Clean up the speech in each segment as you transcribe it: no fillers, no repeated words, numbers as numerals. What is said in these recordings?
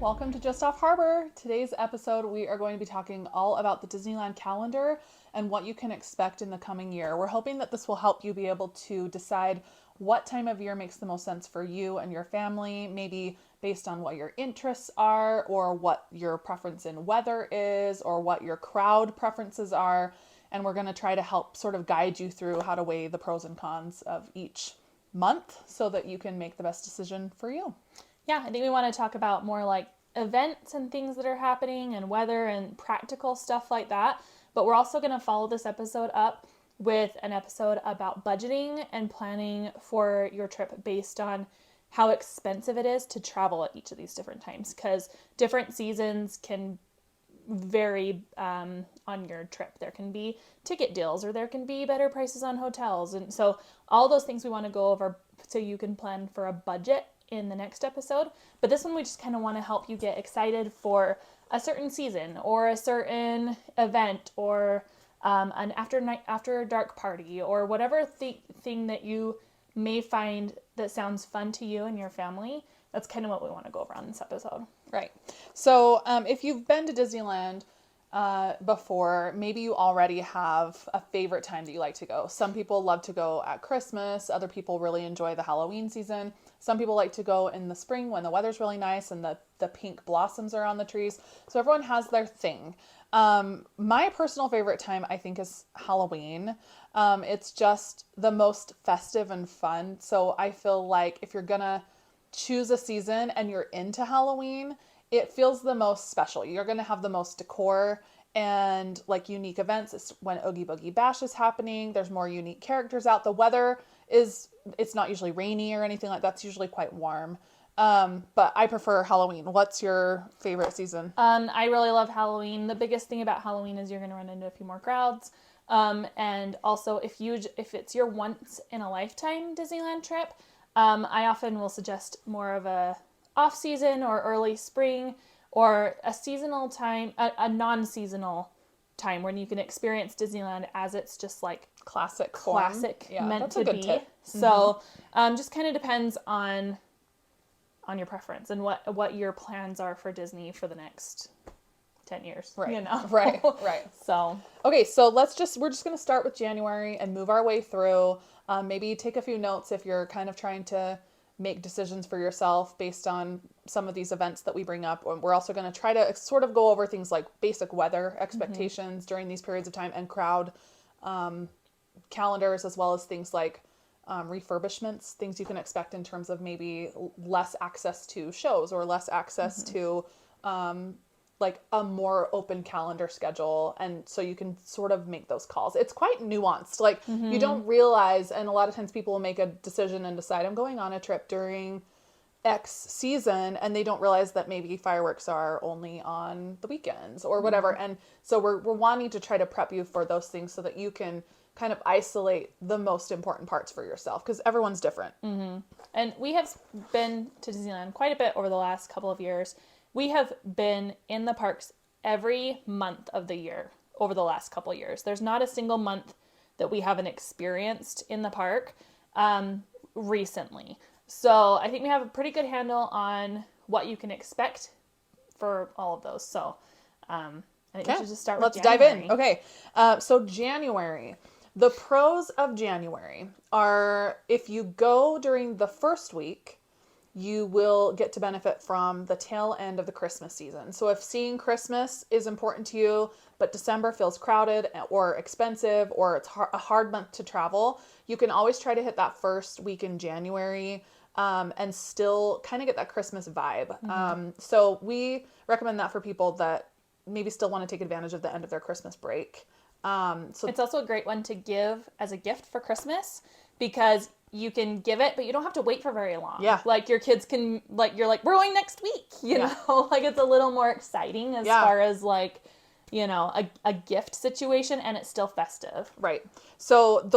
welcome to Just Off Harbor. Today's episode, we are going to be talking all about the Disneyland calendar and what you can expect in the coming year. We're hoping that this will help you be able to decide what time of year makes the most sense for you and your family, maybe based on what your interests are, or what your preference in weather is, or what your crowd preferences are. And we're going to try to help sort of guide you through how to weigh the pros and cons of each month so that you can make the best decision for you. Yeah, I think we want to talk about more like events and things that are happening and weather and practical stuff like that. But we're also going to follow this episode up with an episode about budgeting and planning for your trip based on how expensive it is to travel at each of these different times, because different seasons can vary on your trip. There can be ticket deals or there can be better prices on hotels. And so all those things we want to go over so you can plan for a budget in the next episode. But this one, we just kind of want to help you get excited for a certain season or a certain event or an after dark party or whatever thing that you may find that sounds fun to you and your family. That's kind of what we want to go over on this episode. Right. So if you've been to Disneyland before, maybe you already have a favorite time that you like to go. Some people love to go at Christmas. Other people really enjoy the Halloween season. Some people like to go in the spring when the weather's really nice and the pink blossoms are on the trees. So everyone has their thing. My personal favorite time, I think, is Halloween. It's just the most festive and fun. So I feel like if you're gonna choose a season and you're into Halloween, it feels the most special. You're going to have the most decor and like unique events. It's when Oogie Boogie Bash is happening. There's more unique characters out. The weather it's not usually rainy or anything like that. It's usually quite warm. But I prefer Halloween. What's your favorite season? I really love Halloween. The biggest thing about Halloween is you're going to run into a few more crowds. And also if it's your once in a lifetime Disneyland trip, I often will suggest more of a off season or early spring or a seasonal time, a non-seasonal time when you can experience Disneyland as it's just like classic yeah, meant to be. Tip. So just kind of depends on your preference and what your plans are for Disney for the next 10 years. Right. You know? Right. So okay, so we're just going to start with January and move our way through. Maybe take a few notes if you're kind of trying to make decisions for yourself based on some of these events that we bring up. We're also going to try to sort of go over things like basic weather expectations during these periods of time and crowd calendars, as well as things like refurbishments, things you can expect in terms of maybe less access to shows or less access to like a more open calendar schedule. And so you can sort of make those calls. It's quite nuanced. Like you don't realize, and a lot of times people will make a decision and decide I'm going on a trip during X season, and they don't realize that maybe fireworks are only on the weekends or whatever. And so we're wanting to try to prep you for those things so that you can kind of isolate the most important parts for yourself, because everyone's different. And we have been to Disneyland quite a bit over the last couple of years. We have been in the parks every month of the year over the last couple of years. There's not a single month that we haven't experienced in the park recently. So I think we have a pretty good handle on what you can expect for all of those. So I think we should just start with January. Let's dive in. Okay. So January. The pros of January are if you go during the first week, you will get to benefit from the tail end of the Christmas season. So if seeing Christmas is important to you, but December feels crowded or expensive, or it's a hard month to travel, you can always try to hit that first week in January and still kind of get that Christmas vibe. So we recommend that for people that maybe still want to take advantage of the end of their Christmas break. So it's also a great one to give as a gift for Christmas, because you can give it, but you don't have to wait for very long. Yeah. Like your kids can, like, you're like, we're going next week, you know, like it's a little more exciting as far as like, you know, a gift situation, and it's still festive. Right. So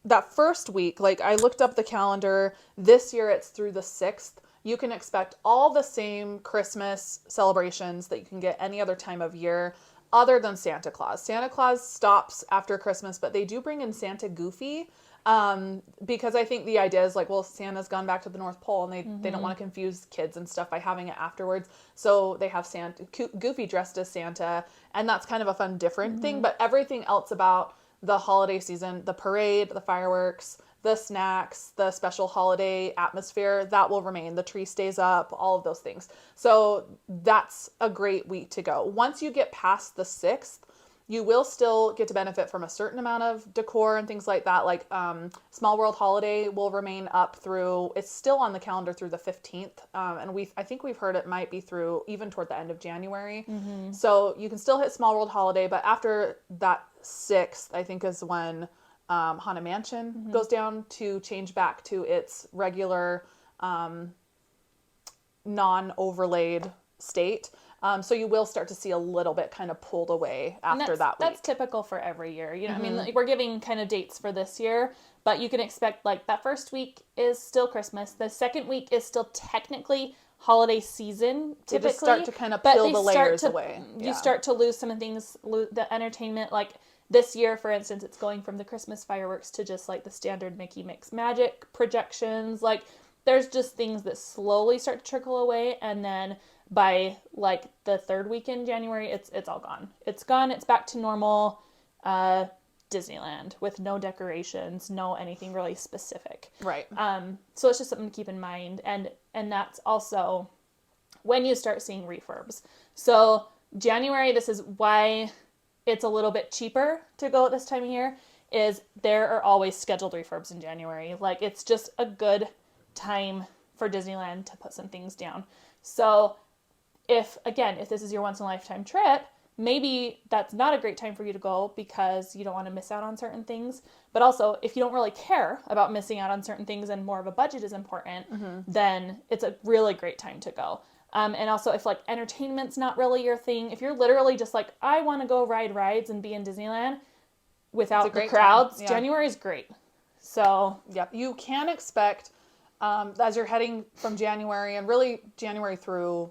that first week, like I looked up the calendar, this year it's through the 6th. You can expect all the same Christmas celebrations that you can get any other time of year other than Santa Claus. Santa Claus stops after Christmas, but they do bring in Santa Goofy. Because I think the idea is like, well, Santa's gone back to the North Pole, and they don't want to confuse kids and stuff by having it afterwards. So they have Santa, Goofy dressed as Santa, and that's kind of a fun, different thing. But everything else about the holiday season, the parade, the fireworks, the snacks, the special holiday atmosphere, that will remain. The tree stays up, all of those things. So that's a great week to go. Once you get past the 6th, you will still get to benefit from a certain amount of decor and things like that. Like Small World Holiday will remain up through, it's still on the calendar through the 15th. And I think we've heard it might be through even toward the end of January. So you can still hit Small World Holiday, but after that 6th, I think is when Haunted Mansion goes down to change back to its regular non-overlaid state. So you will start to see a little bit kind of pulled away after that week. That's typical for every year. I mean, like, we're giving kind of dates for this year, but you can expect like that first week is still Christmas. The second week is still technically holiday season, typically. They just start to kind of peel the layers away. You start to lose some of things, the entertainment. Like this year, for instance, it's going from the Christmas fireworks to just like the standard Mickey Mix Magic projections. Like there's just things that slowly start to trickle away, and then by like the third week in January, it's all gone. It's gone. It's back to normal Disneyland with no decorations, no anything really specific. Right. So it's just something to keep in mind, and that's also when you start seeing refurbs. So January, this is why it's a little bit cheaper to go at this time of year, is there are always scheduled refurbs in January. Like it's just a good time for Disneyland to put some things down. So if this is your once in a lifetime trip, maybe that's not a great time for you to go because you don't want to miss out on certain things. But also, if you don't really care about missing out on certain things and more of a budget is important, then it's a really great time to go. And also, if like entertainment's not really your thing, if you're literally just like, I want to go ride rides and be in Disneyland without the crowds, January is great. So, yep, you can expect as you're heading from January, and really January through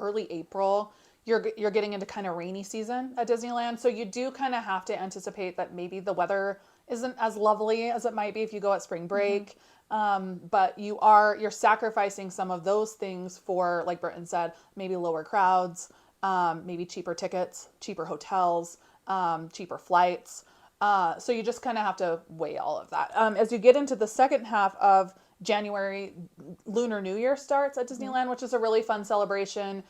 early April, you're getting into kind of rainy season at Disneyland. So you do kind of have to anticipate that maybe the weather isn't as lovely as it might be if you go at spring break. But you're sacrificing some of those things for, like Britton said, maybe lower crowds, maybe cheaper tickets, cheaper hotels, cheaper flights. So you just kind of have to weigh all of that. As you get into the second half of January, Lunar New Year starts at Disneyland, which is a really fun celebration.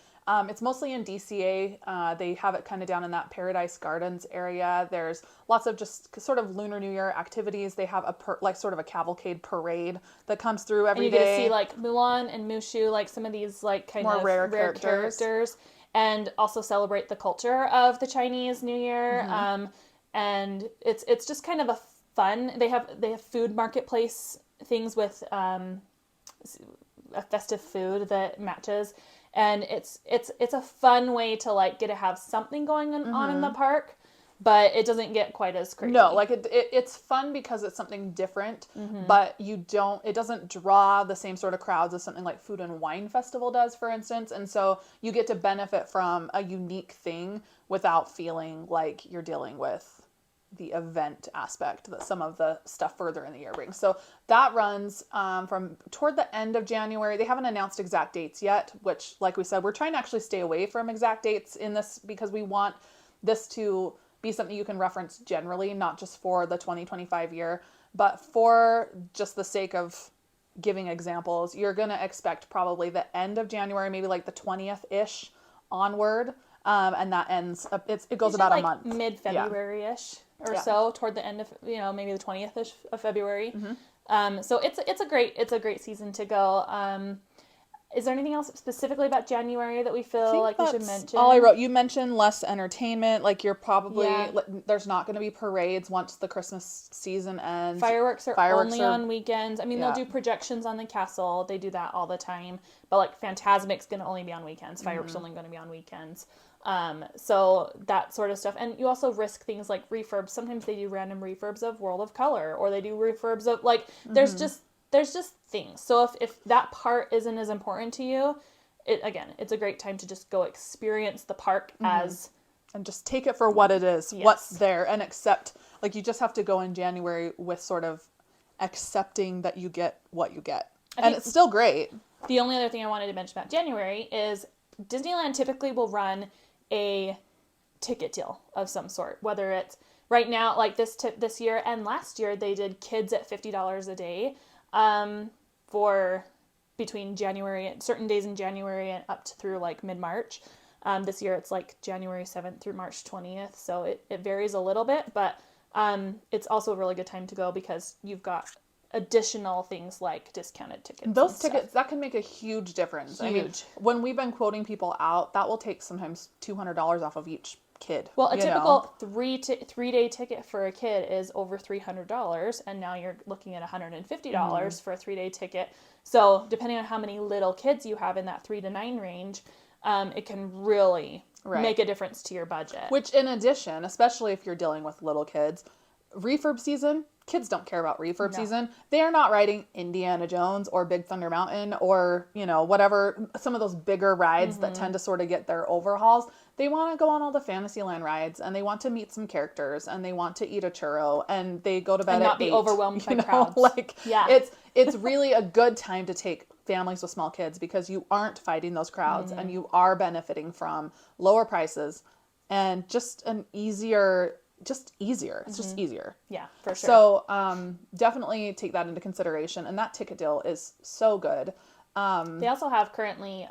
It's mostly in DCA. They have it kind of down in that Paradise Gardens area. There's lots of just sort of Lunar New Year activities. They have sort of a cavalcade parade that comes through every day. And you get to see like Mulan and Mushu, like some of these like kind more of rare characters, and also celebrate the culture of the Chinese New Year. And it's just kind of a fun. They have food marketplace things with a festive food that matches, and it's a fun way to like get to have something going on in the park, but it doesn't get quite as crazy. No, like it's fun because it's something different, but it doesn't draw the same sort of crowds as something like Food and Wine Festival does, for instance. And so you get to benefit from a unique thing without feeling like you're dealing with the event aspect that some of the stuff further in the year brings. So that runs from toward the end of January. They haven't announced exact dates yet, which, like we said, we're trying to actually stay away from exact dates in this because we want this to be something you can reference generally, not just for the 2025 year, but for just the sake of giving examples. You're going to expect probably the end of January, maybe like the 20th-ish onward. And that ends, it goes about like a month. Mid-February-ish or so, toward the end of, maybe the 20th-ish of February. So it's a great season to go. Is there anything else specifically about January that we feel like we should mention? All I wrote. You mentioned less entertainment. Like you're probably, there's not going to be parades once the Christmas season ends. Fireworks are only on weekends. I mean, they'll do projections on the castle. They do that all the time. But like Fantasmic's going to only be on weekends. Fireworks only going to be on weekends. So that sort of stuff. And you also risk things like refurbs. Sometimes they do random refurbs of World of Color, or they do refurbs of like, there's just things. So if that part isn't as important to you, it's a great time to just go experience the park as, and just take it for what it is, what's there, and accept, like you just have to go in January with sort of accepting that you get what you get. I And think it's still great. the only other thing I wanted to mention about January is Disneyland typically will run a ticket deal of some sort, whether it's right now, like this year and last year, they did kids at $50 a day for between January, certain days in January and up to through like mid-March. This year it's like January 7th through March 20th, so it varies a little bit, but it's also a really good time to go because you've got additional things like discounted tickets. Those tickets, that can make a huge difference. I mean, Huge. when we've been quoting people out, that will take sometimes $200 off of each kid. Well, a you typical know? 3-day ticket for a kid is over $300, and now you're looking at $150 for a 3-day ticket. So depending on how many little kids you have in that 3 to 9 range, it can really make a difference to your budget. Which, in addition, especially if you're dealing with little kids, refurb season, kids don't care about refurb season. They are not riding Indiana Jones or Big Thunder Mountain or, you know, whatever, some of those bigger rides that tend to sort of get their overhauls. They want to go on all the Fantasyland rides, and they want to meet some characters, and they want to eat a churro, and they go to bed and at not be 8, overwhelmed by crowds. Like, it's really a good time to take families with small kids because you aren't fighting those crowds and you are benefiting from lower prices and just an easier. It's just easier. Yeah, for sure. So definitely take that into consideration. And that ticket deal is so good. They also have currently,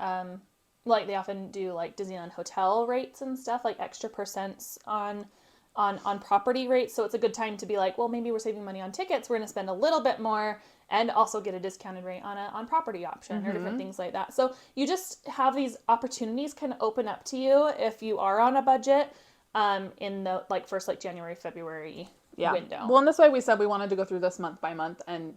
like they often do like Disneyland hotel rates and stuff, like extra percents on property rates. So it's a good time to be like, well, maybe we're saving money on tickets. We're going to spend a little bit more and also get a discounted rate on property option or different things like that. So you just have these opportunities kind of open up to you if you are on a budget. In the first January, February window. Well, and that's why we said we wanted to go through this month by month, and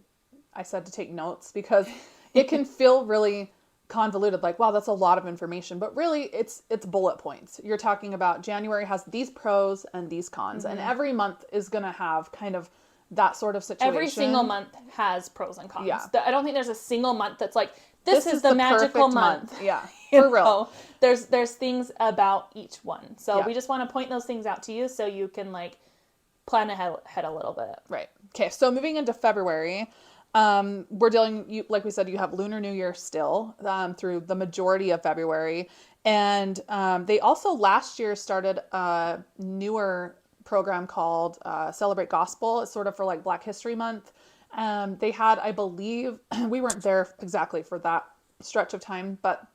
I said to take notes because it can feel really convoluted, like, wow, that's a lot of information, but really it's bullet points. You're talking about January has these pros and these cons, and every month is going to have kind of that sort of situation. Every single month has pros and cons. Yeah. I don't think there's a single month that's like, this is the magical month. Yeah, for real. There's things about each one. So we just want to point those things out to you so you can plan ahead a little bit. Right. Okay. So moving into February, we're dealing, like we said, you have Lunar New Year still through the majority of February. And they also last year started a newer program called Celebrate Gospel. It's sort of for Black History Month. They had, I believe, we weren't there exactly for that stretch of time, but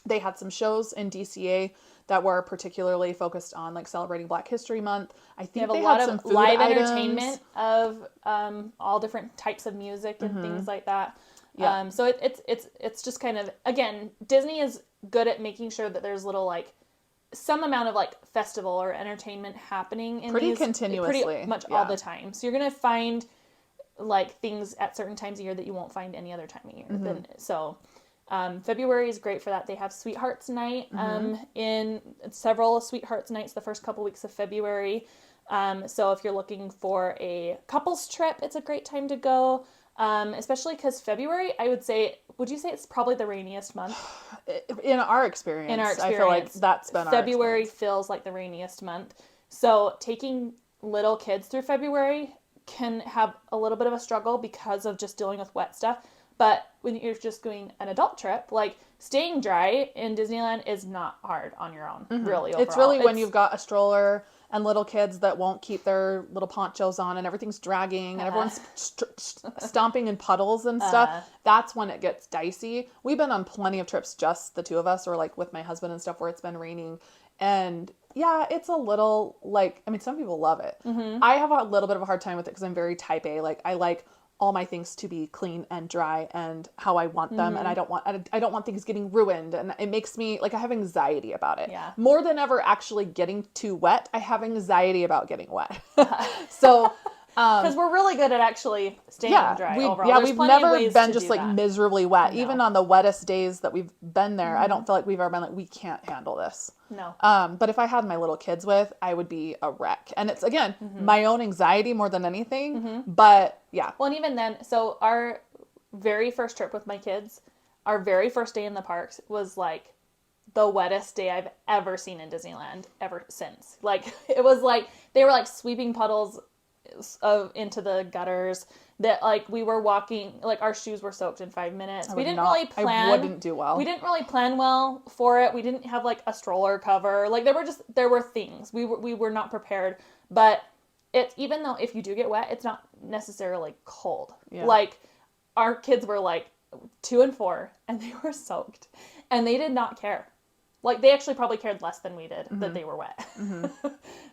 they had some shows in DCA that were particularly focused on celebrating Black History Month. I think they have a lot of live entertainment of all different types of music and things like that. Yeah. So it's just kind of, again, Disney is good at making sure that there's little some amount of festival or entertainment happening in pretty continuously, pretty much all the time. So you're gonna find things at certain times of year that you won't find any other time of year. So February is great for that. They have Sweethearts Night in several Sweethearts Nights the first couple weeks of February. So if you're looking for a couples trip, it's a great time to go. Especially because February, would you say it's probably the rainiest month? In our experience, I feel like that's been February feels like the rainiest month. So taking little kids through February can have a little bit of a struggle because of just dealing with wet stuff. But when you're just doing an adult trip, staying dry in Disneyland is not hard on your own, really, overall. It's really when you've got a stroller and little kids that won't keep their little ponchos on and everything's dragging and everyone's stomping in puddles and stuff. That's when it gets dicey. We've been on plenty of trips, just the two of us, or with my husband and stuff, where it's been raining. And yeah, it's a little some people love it. I have a little bit of a hard time with it because I'm very type A. I like all my things to be clean and dry and how I want them, and I don't want things getting ruined, and it makes me I have anxiety about it. Yeah. More than ever actually getting too wet, I have anxiety about getting wet. So because we're really good at actually staying dry overall. Yeah, There's we've plenty of never ways been to just do that. miserably wet. No. Even on the wettest days that we've been there, I don't feel like we've ever been we can't handle this. No. But if I had my little kids with, I would be a wreck. And it's, again, my own anxiety more than anything. But yeah. Well, and even then, so our very first trip with my kids, our very first day in the parks was the wettest day I've ever seen in Disneyland ever since. It was they were sweeping puddles into the gutters. that like we were walking, like our shoes were soaked in 5 minutes. I We would didn't not, really plan. I wouldn't do well. We didn't really plan well for it. We didn't have like a stroller cover. Like there were things. We were not prepared. But it's, even though if you do get wet, it's not necessarily cold. Yeah. Like our kids were like 2 and 4 and they were soaked and they did not care. Like they actually probably cared less than we did that they were wet.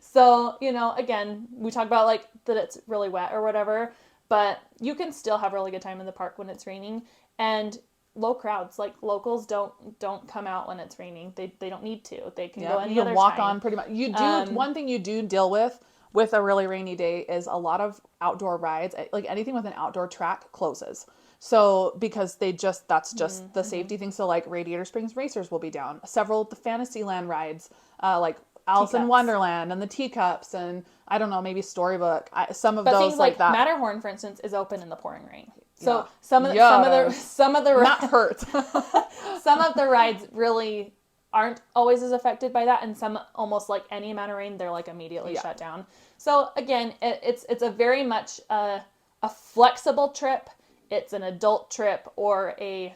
So, you know, again, we talk about like that it's really wet or whatever, but you can still have a really good time in the park when it's raining, and low crowds. Like locals don't come out when it's raining. They don't need to. They can go any you other can walk time. on pretty much. You do one thing you do deal with a really rainy day is a lot of outdoor rides. Like anything with an outdoor track closes. So because that's just the safety thing. So like Radiator Springs Racers will be down. Several of the Fantasyland rides, like Alice in Teacups. Wonderland and the Teacups, and I don't know, maybe Storybook. Some of But those things like that. Matterhorn, for instance, is open in the pouring rain. So Yeah. some of the Not hurt. some of the rides really aren't always as affected by that, and some, almost like any amount of rain, they're like immediately shut down. So again, it's a very much a flexible trip. It's an adult trip or a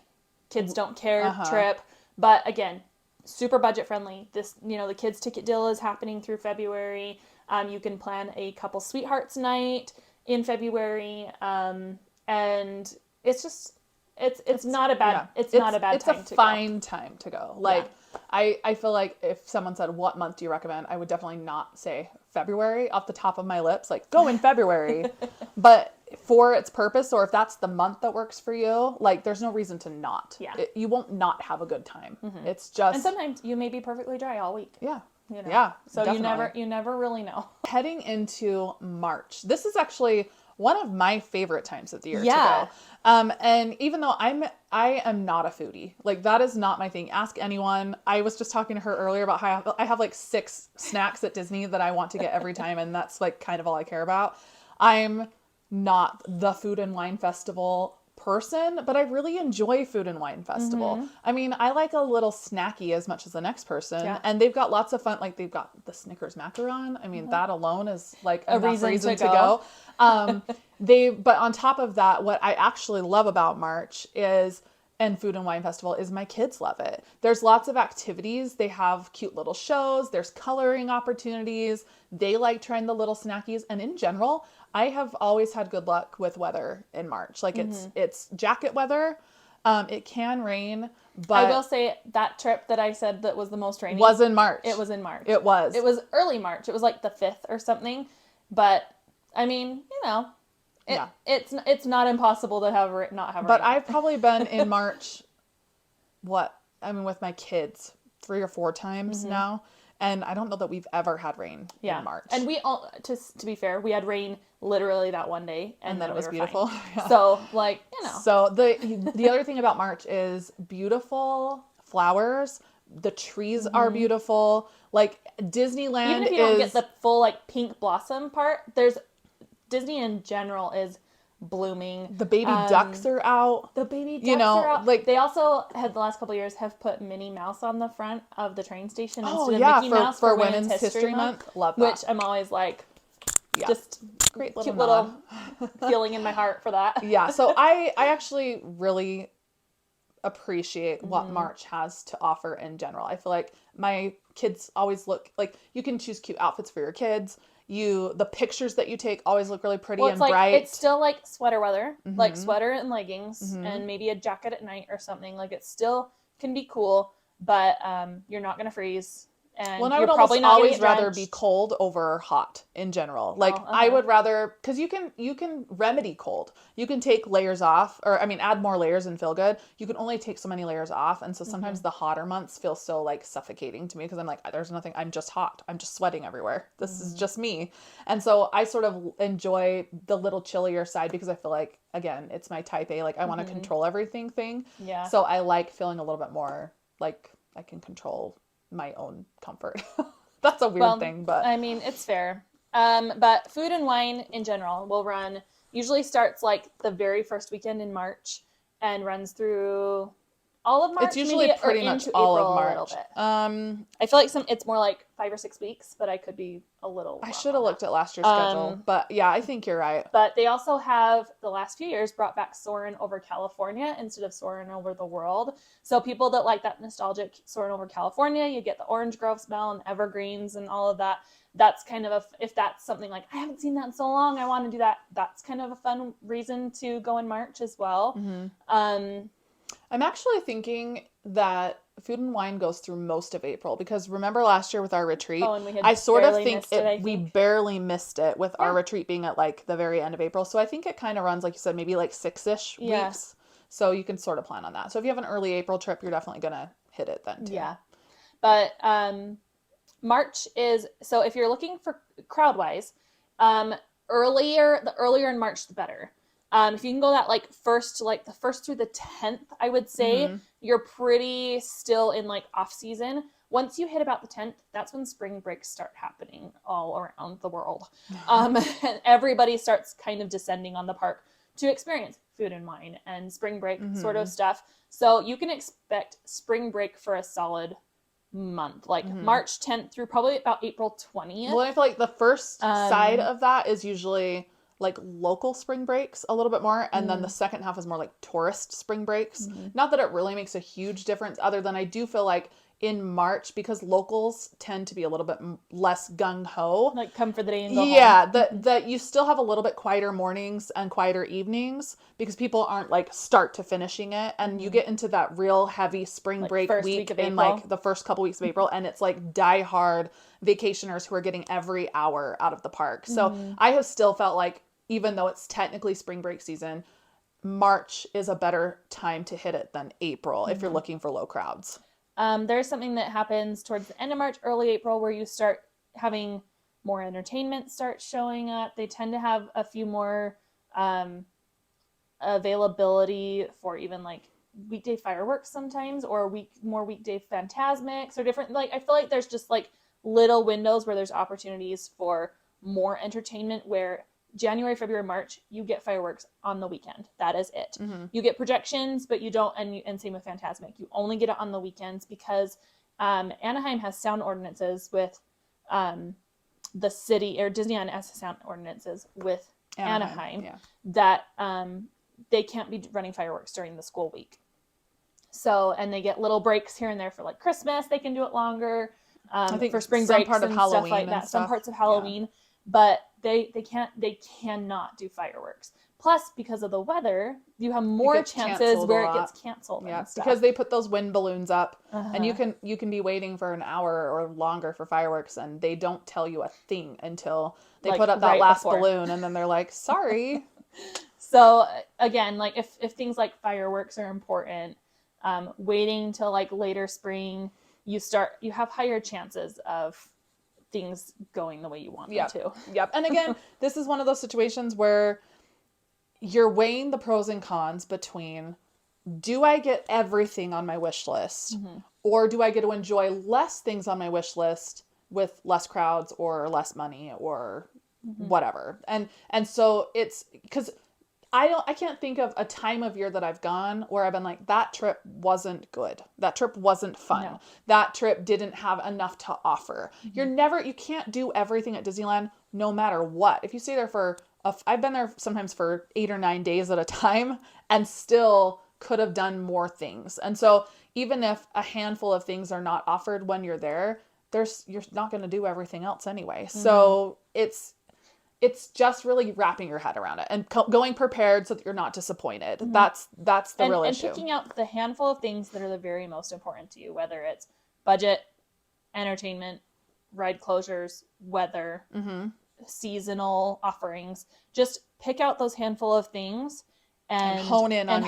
kids don't care trip. But again, super budget friendly. This, you know, the kids ticket deal is happening through February. You can plan a couple sweethearts night in February. And it's just, it's not a bad, not a bad time to go. It's a fine time to go. Like, I feel like if someone said, what month do you recommend? I would definitely not say February off the top of my lips. Like, go in February. But for its purpose, or if that's the month that works for you, like, there's no reason to not. Yeah. You won't not have a good time. It's just... And sometimes you may be perfectly dry all week. Yeah. You know? Yeah. So definitely. you never really know. Heading into March. This is actually one of my favorite times of the year to Yeah. go. And even though I am not a foodie, like that is not my thing. Ask anyone. I was just talking to her earlier about how I have like 6 snacks at Disney that I want to get every time, and that's like kind of all I care about. I'm not the Food and Wine Festival person, but I really enjoy Food and Wine Festival. I mean, I like a little snacky as much as the next person, and they've got lots of fun. Like they've got the Snickers macaron. I mean, that alone is like A enough reason to to go. But on top of that, what I actually love about March is, and Food and Wine Festival, is my kids love it. There's lots of activities. They have cute little shows. There's coloring opportunities. They like trying the little snackies. And in general, I have always had good luck with weather in March. Like it's jacket weather. It can rain, but I will say that trip that I said that was the most rainy was in March. It was in March. It was early March. It was like the 5th or something. But I mean, you know, it's not impossible to not have rain. But I've probably been in March, with my kids 3 or 4 times now. And I don't know that we've ever had rain in March. And we all, to be fair, we had rain literally that one day, and then it was beautiful. Yeah. So, like, you know. So the other thing about March is beautiful flowers. The trees are beautiful. Like Disneyland, even if you don't get the full like pink blossom part, Disney in general is blooming. The baby ducks are out. The baby ducks are out. Like they also had the last couple of years have put Minnie Mouse on the front of the train station instead of Mickey Mouse for Women's History Month. Love that. Which I'm always like, just great cute little feeling in my heart for that. Yeah. So I actually really appreciate what March has to offer in general. I feel like my kids always look like, you can choose cute outfits for your kids. The pictures that you take always look really pretty and bright. It's still like sweater weather, like sweater and leggings and maybe a jacket at night or something. Like it still can be cool, but you're not going to freeze. And I would always rather be cold over hot in general. Like I would rather, because you can remedy cold. You can take layers off, or add more layers and feel good. You can only take so many layers off, and so sometimes the hotter months feel so like suffocating to me, because I'm like, there's nothing. I'm just hot. I'm just sweating everywhere. This is just me. And so I sort of enjoy the little chillier side, because I feel like, again, it's my type A. Like I want to control everything thing. Yeah. So I like feeling a little bit more like I can control my own comfort. That's a weird thing, but I mean, it's fair. But Food and Wine in general will usually starts like the very first weekend in March and runs through all of March, It's usually maybe, or pretty much into all April of a little March. bit. I feel like it's more like 5 or 6 weeks, but I could be a little I wrong should on have that. looked at last year's schedule, but yeah, I think you're right. But they also have, the last few years, brought back Soarin' over California instead of Soarin' over the world. So people that like that nostalgic Soarin' over California, you get the orange grove smell and evergreens and all of that. That's kind of if that's something like, I haven't seen that in so long, I want to do that. That's kind of a fun reason to go in March as well. I'm actually thinking that Food and Wine goes through most of April because remember last year with our retreat, Oh, and we had I sort of barely think missed it, I we think. barely missed it with our Yeah. retreat being at like the very end of April. So I think it kind of runs, like you said, maybe like 6-ish Yeah. weeks. So you can sort of plan on that. So if you have an early April trip, you're definitely going to hit it then too. Yeah. But March is, so if you're looking for crowd wise, the earlier in March, the better. If you can go that like the first through the 10th, I would say you're pretty still in like off season. Once you hit about the 10th, that's when spring breaks start happening all around the world. And everybody starts kind of descending on the park to experience Food and Wine and spring break sort of stuff. So you can expect spring break for a solid month, like March 10th through probably about April 20th. Well, I feel like the first side of that is usually like local spring breaks a little bit more, and then the second half is more like tourist spring breaks. Not that it really makes a huge difference, other than I do feel like in March, because locals tend to be a little bit less gung-ho. Like come for the day and go Yeah, home. that you still have a little bit quieter mornings and quieter evenings because people aren't like start to finishing it, and you get into that real heavy spring Like break first week week of in April. like the first couple weeks of April, and it's like diehard vacationers who are getting every hour out of the park. So I have still felt like even though it's technically spring break season, March is a better time to hit it than April if you're looking for low crowds. There's something that happens towards the end of March, early April, where you start having more entertainment start showing up. They tend to have a few more availability for even like weekday fireworks sometimes, or more weekday phantasmics or different. Like I feel like there's just like little windows where there's opportunities for more entertainment where January, February, March, you get fireworks on the weekend. That is it. You get projections, but you don't, and same with Phantasmic. You only get it on the weekends because Anaheim has sound ordinances with the city, or Disneyland has sound ordinances with Anaheim that they can't be running fireworks during the school week. So, and they get little breaks here and there for like Christmas. They can do it longer. I think for spring some breaks part of and Halloween stuff like and that. stuff. Some parts of Halloween, but they cannot do fireworks. Plus, because of the weather, you have more chances where it gets canceled. Yeah, and stuff. because they put those wind balloons up, and you can be waiting for an hour or longer for fireworks, and they don't tell you a thing until they Like, put up that right last before. balloon, and then they're like, "Sorry." So again, like if things like fireworks are important, waiting till like later spring, you have higher chances of things going the way you want them to. Yep. And again, this is one of those situations where you're weighing the pros and cons between, do I get everything on my wish list, or do I get to enjoy less things on my wish list with less crowds or less money or whatever. And so it's because I can't think of a time of year that I've gone where I've been like, that trip wasn't good. That trip wasn't fun. No. That trip didn't have enough to offer. You can't do everything at Disneyland no matter what. If you stay there I've been there sometimes for 8 or 9 days at a time and still could have done more things. And so even if a handful of things are not offered when you're there, you're not going to do everything else anyway. So it's just really wrapping your head around it and going prepared so that you're not disappointed. That's the real issue. And picking out the handful of things that are the very most important to you, whether it's budget, entertainment, ride closures, weather, seasonal offerings. Just pick out those handful of things and hone in on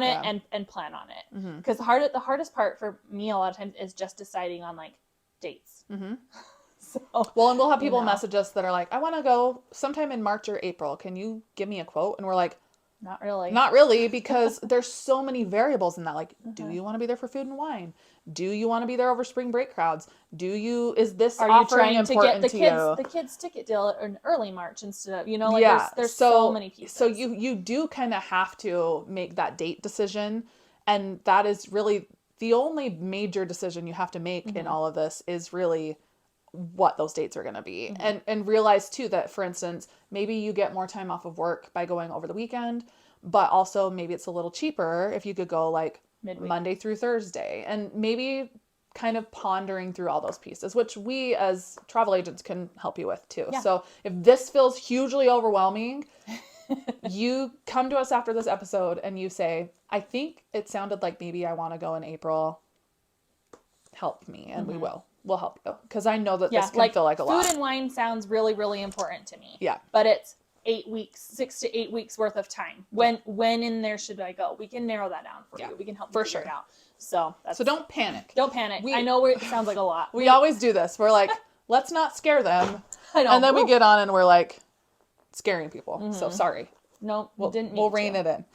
it and plan on it. Because the hardest part for me a lot of times is just deciding on like dates. So, well, and we'll have people message us that are like, I want to go sometime in March or April. Can you give me a quote? And we're like, not really. Not really, because there's so many variables in that. Like, do you want to be there for Food and Wine? Do you want to be there over spring break crowds? Is this Are you offering trying to important get to you? the kids ticket deal in early March instead of, like there's so many pieces. So you do kind of have to make that date decision. And that is really the only major decision you have to make in all of this is really what those dates are going to be. And realize too that, for instance, maybe you get more time off of work by going over the weekend, but also maybe it's a little cheaper if you could go like Midweek. Monday through Thursday, and maybe kind of pondering through all those pieces, which we as travel agents can help you with too. Yeah. So if this feels hugely overwhelming, you come to us after this episode and you say, I think it sounded like maybe I want to go in April. Help me. And we'll help you. Because I know that this can feel like a lot. Food and wine sounds really, really important to me. Yeah. But it's 8 weeks, 6 to 8 weeks worth of time. When in there should I go? We can narrow that down for you. We can help you figure it out. So don't panic. Don't panic. I know it sounds like a lot. We always do this. We're like, let's not scare them. I know. And then we get on and we're like scaring people. So sorry. No, We'll rein it in.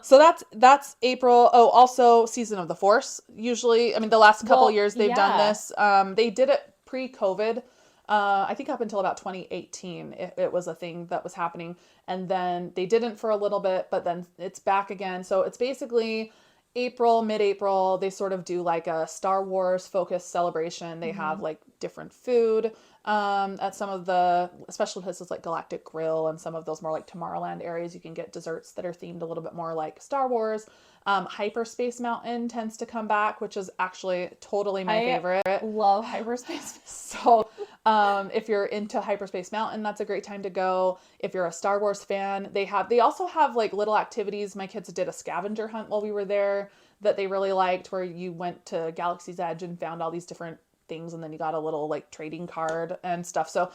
So that's April. Oh, also Season of the Force. Usually, I mean, the last couple years they've done this. They did it pre-COVID. I think up until about 2018, it was a thing that was happening. And then they didn't for a little bit, but then it's back again. So it's basically April, mid-April, they sort of do like a Star Wars focused celebration. They have like different food at some of the, especially places like Galactic Grill and some of those more like Tomorrowland areas. You can get desserts that are themed a little bit more like Star Wars. Hyperspace Mountain tends to come back, which is actually totally my favorite. Love Hyperspace. So if you're into Hyperspace Mountain, that's a great time to go. If you're a Star Wars fan, they also have like little activities. My kids did a scavenger hunt while we were there that they really liked, where you went to Galaxy's Edge and found all these different things, and then you got a little like trading card and stuff. So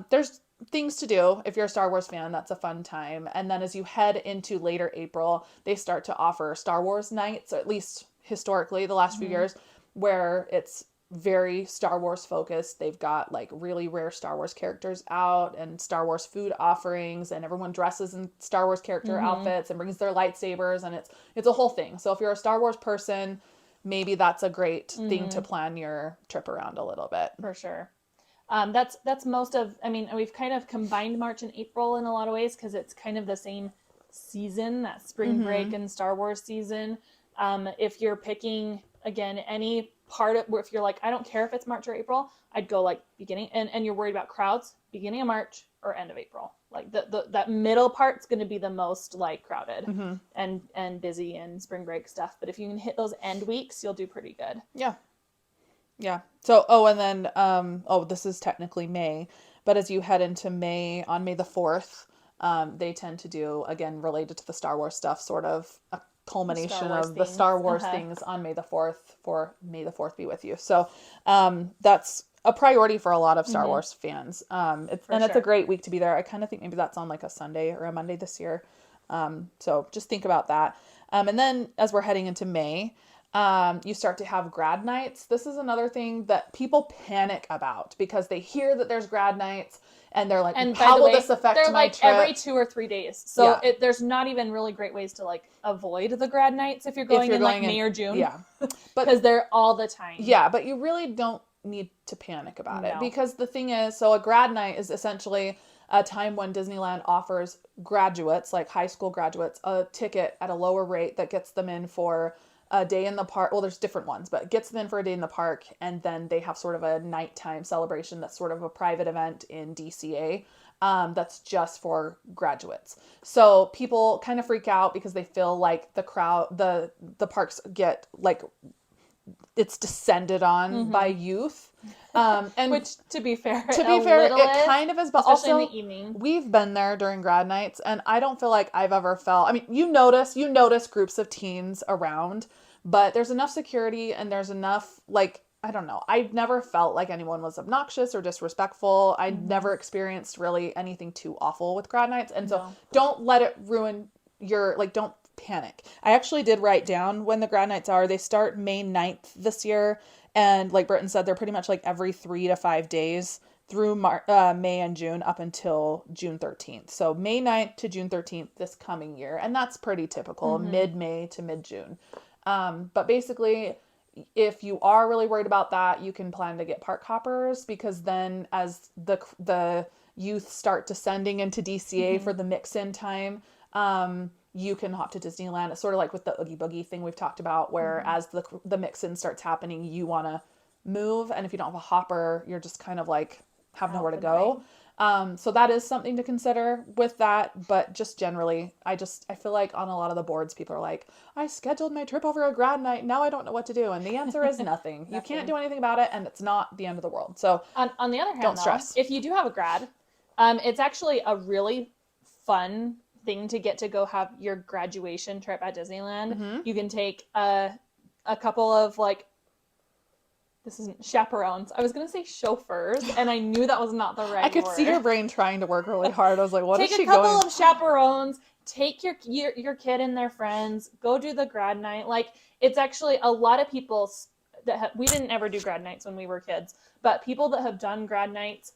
there's things to do. If you're a Star Wars fan, that's a fun time. And then as you head into later April, they start to offer Star Wars nights, or at least historically the last few years, where it's very Star Wars focused. They've got like really rare Star Wars characters out and Star Wars food offerings, and everyone dresses in Star Wars character outfits and brings their lightsabers, and it's a whole thing. So if you're a Star Wars person, maybe that's a great thing to plan your trip around a little bit. For sure. That's most of, I mean, we've kind of combined March and April in a lot of ways because it's kind of the same season, that spring break and Star Wars season. If you're picking, again, any part of, if you're like, I don't care if it's March or April, I'd go like beginning, and you're worried about crowds, beginning of March or end of April. Like that middle part's going to be the most like crowded and busy and spring break stuff. But if you can hit those end weeks, you'll do pretty good. Yeah. Yeah. So, and then, this is technically May, but as you head into May, on May the 4th, they tend to do, again, related to the Star Wars stuff, sort of a culmination of the Star Wars things on May the 4th for May the 4th be with you. So, that's a priority for a lot of Star Wars fans. It's a great week to be there. I kind of think maybe that's on like a Sunday or a Monday this year. So just think about that. And then as we're heading into May, you start to have grad nights. This is another thing that people panic about because they hear that there's grad nights and they're like, and how will this affect they're my like trip? Every 2 or 3 days. So there's not even really great ways to like avoid the grad nights if you're going in May or June. Yeah. Because they're all the time. Yeah, but you really don't need to panic about it, because the thing is, so a grad night is essentially a time when Disneyland offers graduates, like high school graduates, a ticket at a lower rate that gets them in for a day in the park. Well, there's different ones, but gets them in for a day in the park. And then they have sort of a nighttime celebration that's sort of a private event in DCA. That's just for graduates. So people kind of freak out because they feel like the crowd, the parks get like, it's descended on by youth. And which to be fair, it kind of is, but especially also in the evening. We've been there during grad nights and I don't feel like I've ever felt, I mean, you notice groups of teens around, but there's enough security and there's enough, like, I don't know. I've never felt like anyone was obnoxious or disrespectful. I never experienced really anything too awful with grad nights. And so don't let it ruin your, like, don't panic. I actually did write down when the grad nights are. They start May 9th this year. And like Britton said, they're pretty much like every 3 to 5 days through May and June up until June 13th. So May 9th to June 13th this coming year. And that's pretty typical, mid-May to mid-June. But basically, if you are really worried about that, you can plan to get park hoppers, because then as the youth start descending into DCA for the mix-in time, you can hop to Disneyland. It's sort of like with the Oogie Boogie thing we've talked about, where as the mix-in starts happening, you want to move. And if you don't have a hopper, you're just kind of like have Out nowhere to the go. So that is something to consider with that. But just generally, I feel like on a lot of the boards, people are like, I scheduled my trip over a grad night. Now I don't know what to do. And the answer is nothing. You can't do anything about it, and it's not the end of the world. So On the other hand, don't though, stress. if you do have a grad, it's actually a really fun thing to get to go have your graduation trip at Disneyland. You can take a couple of like, this isn't chaperones. I was going to say chauffeurs, and I knew that was not the right I could word. see your brain trying to work really hard. I was like, what is Take she a couple going? of chaperones, take your kid and their friends, go do the grad night. Like, it's actually a lot of people we didn't ever do grad nights when we were kids, but people that have done grad nights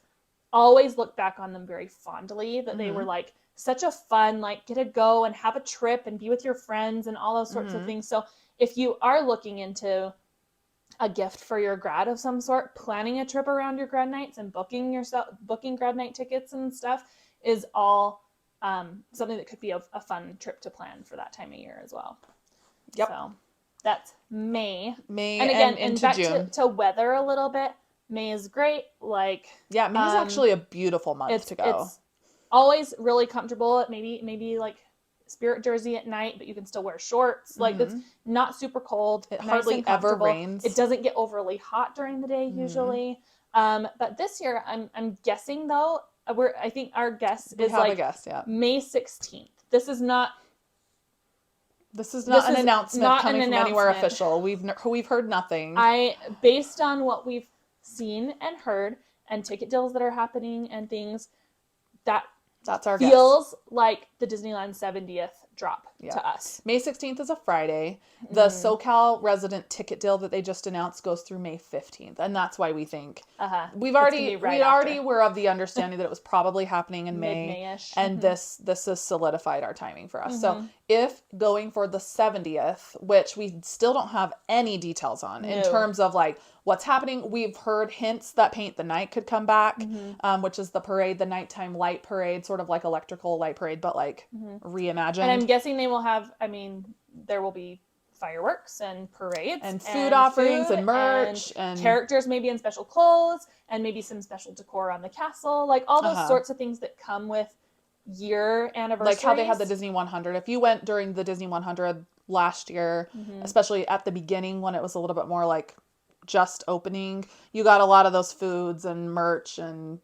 always look back on them very fondly, that they were like such a fun, like, get to go and have a trip and be with your friends and all those sorts of things. So if you are looking into a gift for your grad of some sort, planning a trip around your grad nights and booking grad night tickets and stuff is all something that could be a fun trip to plan for that time of year as well. Yep. So that's May. And again, into back June. to weather a little bit. May is great. Like, Yeah, May is actually a beautiful month to go. It's always really comfortable. Maybe like spirit jersey at night, but you can still wear shorts. Like, it's not super cold. It nice hardly and ever comfortable. rains. It doesn't get overly hot during the day usually. But this year, I'm guessing though, I think our guess We is have a like guess, yeah. May 16th. This is not an announcement not coming an from anywhere announcement. official. We've heard nothing. Based on what we've seen and heard and ticket deals that are happening and things, That's our feels like the Disneyland 70th drop to us. May 16th is a Friday. The SoCal resident ticket deal that they just announced goes through May 15th. And that's why we think we already were of the understanding that it was probably happening in May. Mid-May-ish. And this has solidified our timing for us. So if going for the 70th, which we still don't have any details on in terms of like what's happening, we've heard hints that Paint the Night could come back, which is the parade, the nighttime light parade, sort of like electrical light parade, but like reimagined. And I'm guessing they will have, there will be fireworks and parades and food offerings and merch and characters maybe in special clothes and maybe some special decor on the castle, like all those sorts of things that come with year anniversaries. Like how they had the Disney 100. If you went during the Disney 100 last year, especially at the beginning when it was a little bit more like just opening, you got a lot of those foods and merch and,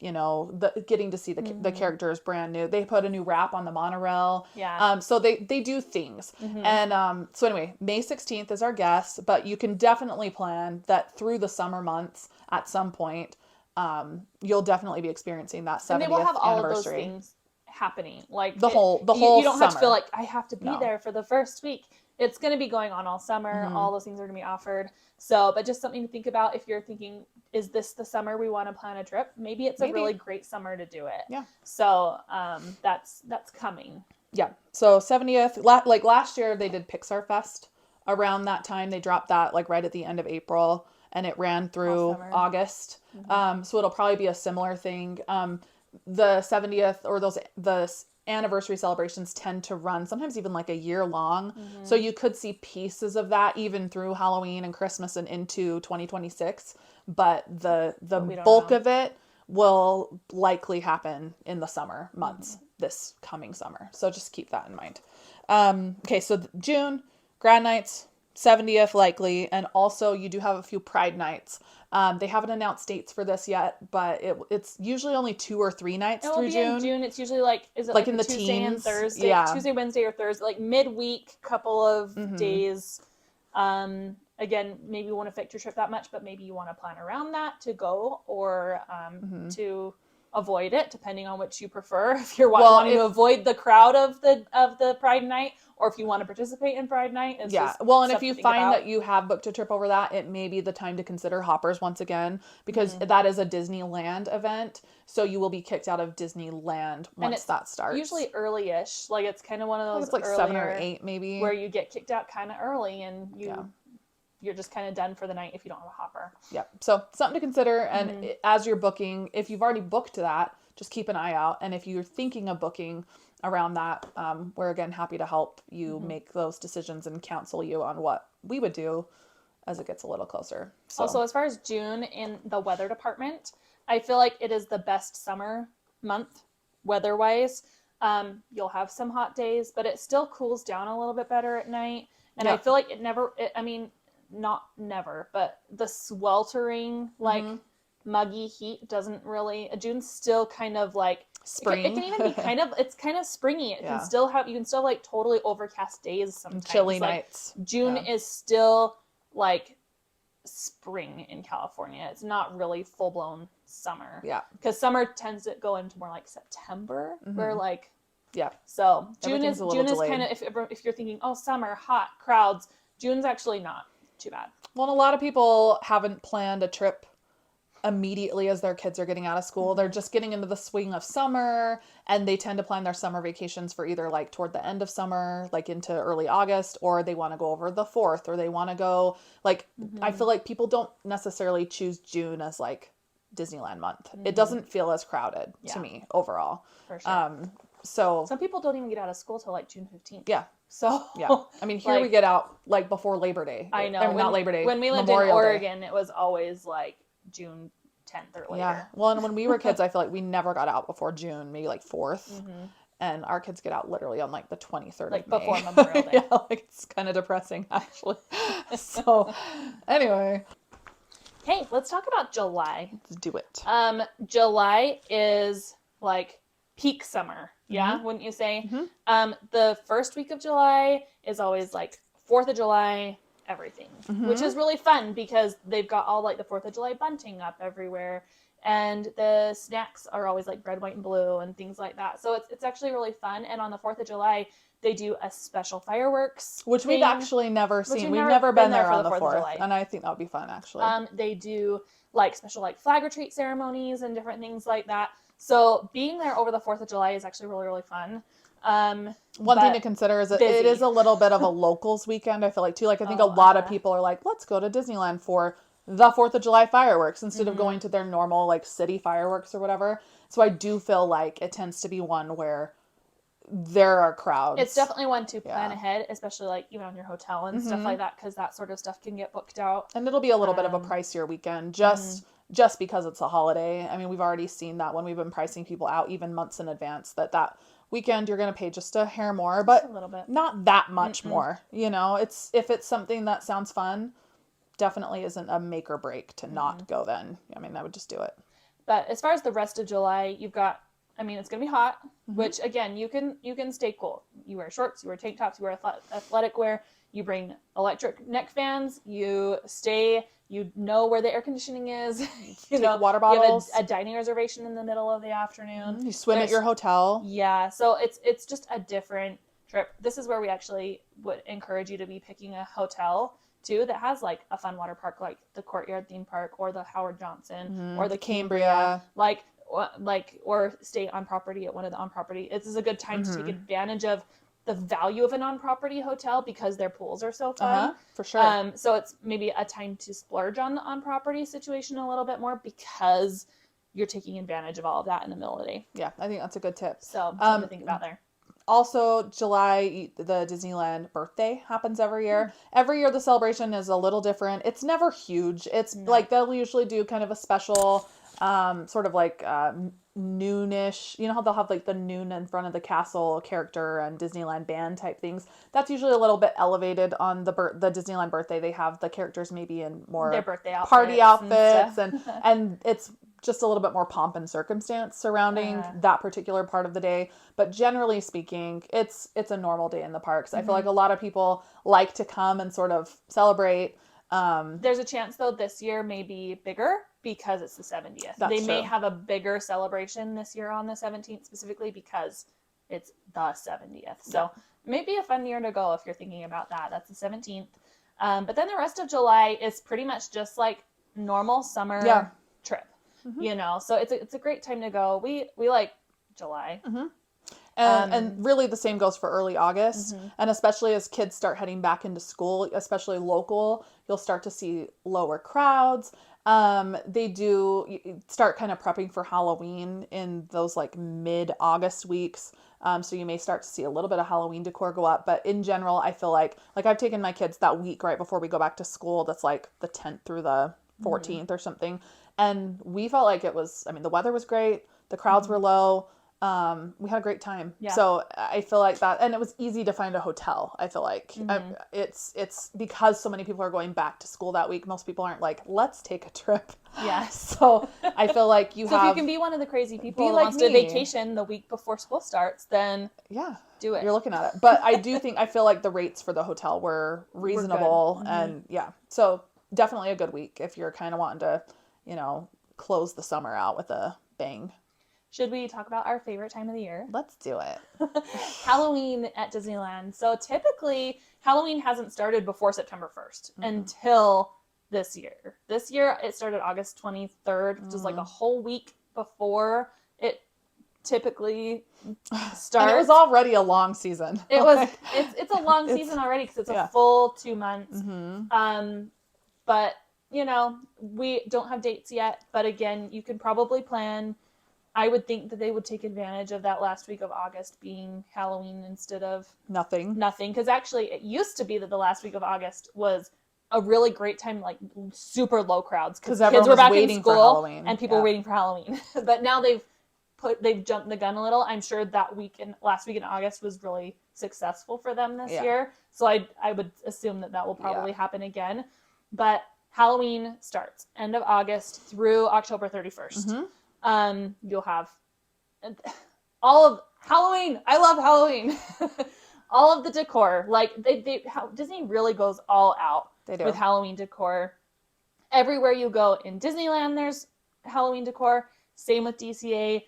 getting to see the characters brand new. They put a new wrap on the monorail. Yeah. So they do things. And so anyway, May 16th is our guess, but you can definitely plan that through the summer months at some point, you'll definitely be experiencing that 70th and they will have all anniversary. of those things happening. Like the whole you don't summer. have to feel like I have to be there for the first week. It's going to be going on all summer. All those things are going to be offered. So, but just something to think about if you're thinking, is this the summer we want to plan a trip? Maybe it's a really great summer to do it. Yeah. So, that's coming. Yeah. So 70th, like last year they did Pixar Fest around that time. They dropped that like right at the end of April and it ran through August. So it'll probably be a similar thing. The 70th or the anniversary celebrations tend to run sometimes even like a year long. So you could see pieces of that even through Halloween and Christmas and into 2026. But the bulk of it will likely happen in the summer months this coming summer. So just keep that in mind. Okay, so June, grad nights, 70th likely, and also you do have a few Pride nights. They haven't announced dates for this yet, but it's usually only 2 or 3 nights through June. In June. It's usually like, is it like in the Tuesday teens? And Thursday? Yeah. Tuesday, Wednesday, or Thursday, like midweek, couple of days. Again, maybe won't affect your trip that much, but maybe you want to plan around that to go or to avoid it, depending on which you prefer. If you're wanting to avoid the crowd of the Pride night, or if you want to participate in Pride night. And if you find that you have booked a trip over that, it may be the time to consider hoppers once again, because that is a Disneyland event. So you will be kicked out of Disneyland once that starts. Usually early-ish. Like it's kind of one of those it's like 7 or 8 maybe. Where you get kicked out kind of early and you're just kind of done for the night if you don't have a hopper. Yep. So something to consider. And as you're booking, if you've already booked that, just keep an eye out. And if you're thinking of booking, around that. We're again happy to help you make those decisions and counsel you on what we would do as it gets a little closer. So Also, as far as June in the weather department, I feel like it is the best summer month weather-wise. You'll have some hot days, but it still cools down a little bit better at night. And I feel like I mean, not never, but the sweltering, like muggy heat doesn't really, June's still kind of like, spring. It can even be it's kind of springy. It can still have, you can still like totally overcast days sometimes. Chilly like, nights. June is still like spring in California. It's not really full blown summer. Yeah. Because summer tends to go into more like September, where like So June Everything's is kind of if you're thinking, oh, summer, hot, crowds, June's actually not too bad. Well, a lot of people haven't planned a trip immediately as their kids are getting out of school. They're just getting into the swing of summer, and they tend to plan their summer vacations for either like toward the end of summer, like into early August, or they want to go over the 4th, or they want to go like I feel like people don't necessarily choose June as like Disneyland month. It doesn't feel as crowded to me overall. For sure. So some people don't even get out of school till like June 15th. Yeah. So I mean, here we get out like before Labor Day. I know. I mean, not Labor Day. When we lived Memorial in Day. Oregon, it was always like June 10th or later. Yeah. Well, and when we were kids, I feel like we never got out before June, maybe like 4th. And our kids get out literally on like the 23rd like of May. before Memorial Day. Yeah, like it's kind of depressing actually. So anyway. Hey, let's talk about July. Let's do it. July is like peak summer. Yeah, wouldn't you say? The first week of July is always like 4th of July, everything, which is really fun because they've got all like the 4th of July bunting up everywhere. And the snacks are always like red, white, and blue and things like that. So it's actually really fun. And on the 4th of July, they do a special fireworks. Which thing, we've actually never seen. We've never never been there for on the 4th of 4th. July. And I think that would be fun actually. They do like special like flag retreat ceremonies and different things like that. So being there over the 4th of July is actually really, really fun. One thing to consider is that it is a little bit of a locals weekend, I feel like, too. Like, I think a lot of people are like, let's go to Disneyland for the 4th of July fireworks instead of going to their normal, like, city fireworks or whatever. So I do feel like it tends to be one where there are crowds. It's definitely one to plan ahead, especially, like, even on your hotel and stuff like that, because that sort of stuff can get booked out. And it'll be a little bit of a pricier weekend, just because it's a holiday. I mean, we've already seen that when we've been pricing people out even months in advance, that weekend you're going to pay just a hair more, but a little bit. Not that much more. You know, if it's something that sounds fun, definitely isn't a make or break to not go then. I mean, I would just do it. But as far as the rest of July, you've got, I mean, it's going to be hot, which again, you can stay cool. You wear shorts, you wear tank tops, you wear athletic wear, you bring electric neck fans, you know where the air conditioning is, you know, water bottles. You have a dining reservation in the middle of the afternoon. You swim at your hotel. Yeah. So it's just a different trip. This is where we actually would encourage you to be picking a hotel too that has like a fun water park, like the Courtyard theme park or the Howard Johnson or the Cambria, or stay on property at one of the on property. This is a good time to take advantage of the value of an on-property hotel because their pools are so fun. For sure. So it's maybe a time to splurge on the on-property situation a little bit more because you're taking advantage of all of that in the middle of the day. Yeah, I think that's a good tip. So something to think about there. Also, July, the Disneyland birthday happens every year. Every year the celebration is a little different. It's never huge. It's like they'll usually do kind of a special sort of like noonish, you know how they'll have like the noon in front of the castle character and Disneyland band type things. That's usually a little bit elevated on the Disneyland birthday. They have the characters maybe in more their birthday outfits, party outfits and it's just a little bit more pomp and circumstance surrounding that particular part of the day. But generally speaking, it's a normal day in the parks. I feel like a lot of people like to come and sort of celebrate. There's a chance though this year may be bigger because it's the 70th. They may have a bigger celebration this year on the 17th specifically because it's the 70th. So maybe a fun year to go if you're thinking about that. That's the 17th. But then the rest of July is pretty much just like normal summer trip. You know, so it's a great time to go. We like July. And really the same goes for early August. And especially as kids start heading back into school, especially local, you'll start to see lower crowds. They do start kind of prepping for Halloween in those like mid-August weeks. So you may start to see a little bit of Halloween decor go up. But in general, I feel like I've taken my kids that week right before we go back to school. That's like the 10th through the 14th or something. And we felt like it was, I mean, the weather was great. The crowds were low. We had a great time. Yeah. So I feel like that, and it was easy to find a hotel. I feel like it's because so many people are going back to school that week. Most people aren't like, let's take a trip. Yeah. So I feel like so if you can be one of the crazy people who like wants to me. vacation the week before school starts, then do it. You're looking at it. But I feel like the rates for the hotel were reasonable and so definitely a good week if you're kind of wanting to, close the summer out with a bang. Should we talk about our favorite time of the year? Let's do it. Halloween at Disneyland. So typically, Halloween hasn't started before September 1st until this year. This year, it started August 23rd, which is like a whole week before it typically starts. And it was already a long season. It's a long season already because it's a full 2 months. But, we don't have dates yet. But again, you can probably plan. I would think that they would take advantage of that last week of August being Halloween instead of nothing. Because actually it used to be that the last week of August was a really great time, like super low crowds because kids were back in school and people were waiting for Halloween. But now they've jumped the gun a little. I'm sure that last week in August was really successful for them this year. So I would assume that will probably happen again. But Halloween starts end of August through October 31st. You'll have all of Halloween. I love Halloween. All of the decor, like Disney really goes all out with Halloween decor. Everywhere you go in Disneyland, there's Halloween decor. Same with DCA.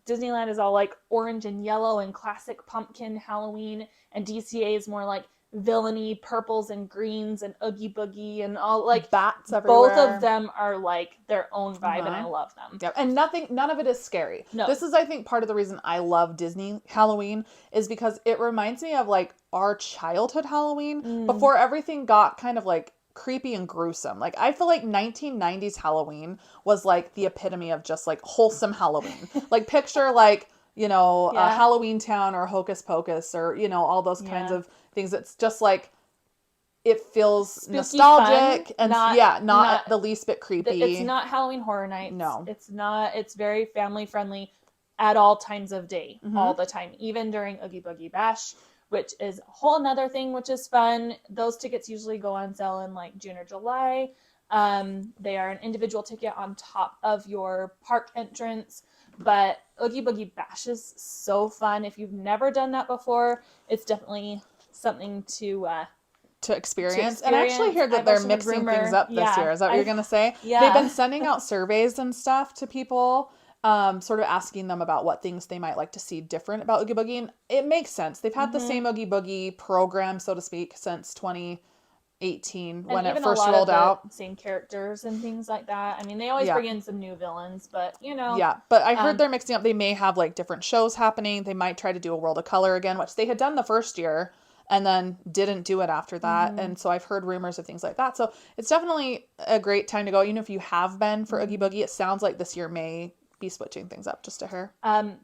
Disneyland is all like orange and yellow and classic pumpkin Halloween, and DCA is more like villainy purples and greens and Oogie Boogie and all like bats everywhere. Both of them are like their own vibe and I love them. Yeah, and none of it is scary. No. This is, I think, part of the reason I love Disney Halloween is because it reminds me of like our childhood Halloween before everything got kind of like creepy and gruesome. Like I feel like 1990s Halloween was like the epitome of just like wholesome Halloween. Like picture like, a Halloween Town or Hocus Pocus or, all those kinds of things. It's just like, it feels spooky, nostalgic, fun, and not the least bit creepy. It's not Halloween Horror Nights. No. It's not. It's very family friendly at all times of day, all the time, even during Oogie Boogie Bash, which is a whole another thing, which is fun. Those tickets usually go on sale in like June or July. They are an individual ticket on top of your park entrance. But Oogie Boogie Bash is so fun. If you've never done that before, it's definitely something to experience. And I actually hear that they're mixing things up this year. Is that what you're going to say? Yeah. They've been sending out surveys and stuff to people, sort of asking them about what things they might like to see different about Oogie Boogie. And it makes sense. They've had the same Oogie Boogie program, so to speak, since 2018 when it first rolled out. Same characters and things like that. I mean, they always bring in some new villains, but Yeah, but I heard they're mixing up. They may have like different shows happening. They might try to do a World of Color again, which they had done the first year and then didn't do it after that. And so I've heard rumors of things like that. So it's definitely a great time to go. Even if you have been for Oogie Boogie, it sounds like this year may be switching things up just a hair.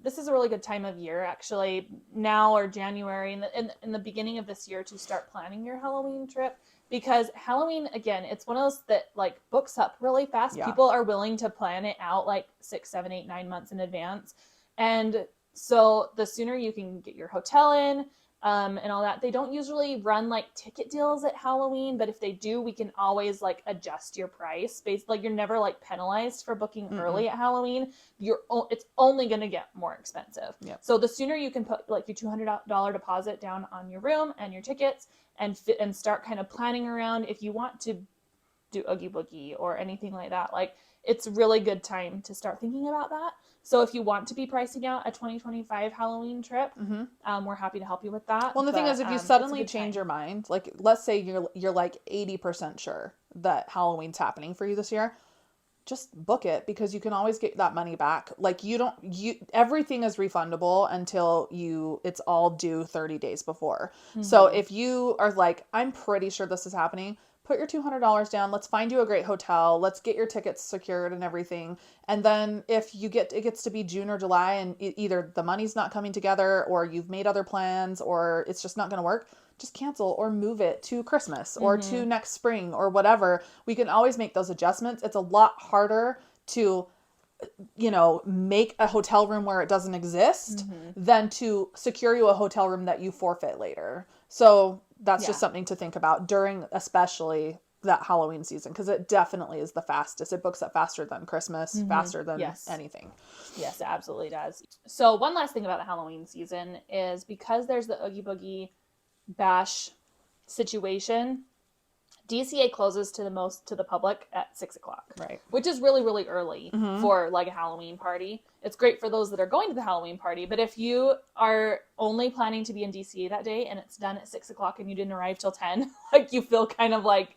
This is a really good time of year, actually, now or January, in the beginning of this year to start planning your Halloween trip. Because Halloween, again, it's one of those that like books up really fast. Yeah. People are willing to plan it out like 6, 7, 8, 9 months in advance. And so the sooner you can get your hotel in, and all that. They don't usually run like ticket deals at Halloween, but if they do, we can always like adjust your price. Like you're never like penalized for booking early at Halloween. It's only going to get more expensive. Yep. So the sooner you can put like your $200 deposit down on your room and your tickets and start kind of planning around if you want to do Oogie Boogie or anything like that. Like it's a really good time to start thinking about that. So if you want to be pricing out a 2025 Halloween trip, we're happy to help you with that. Well, the thing is, if you suddenly change your mind, like let's say you're like 80% sure that Halloween's happening for you this year, just book it because you can always get that money back. Like everything is refundable until it's all due 30 days before. So if you are like, I'm pretty sure this is happening, put your $200 down. Let's find you a great hotel. Let's get your tickets secured and everything. And then if it gets to be June or July and either the money's not coming together or you've made other plans or it's just not going to work, just cancel or move it to Christmas or to next spring or whatever. We can always make those adjustments. It's a lot harder to make a hotel room where it doesn't exist than to secure you a hotel room that you forfeit later. So that's just something to think about during especially that Halloween season, because it definitely is the fastest. It books up faster than Christmas, faster than anything. Yes, it absolutely does. So one last thing about the Halloween season is because there's the Oogie Boogie Bash situation, DCA closes to the public at 6 o'clock. Right. Which is really, really early for like a Halloween party. It's great for those that are going to the Halloween party, but if you are only planning to be in DCA that day and it's done at 6 o'clock and you didn't arrive till 10, like you feel kind of like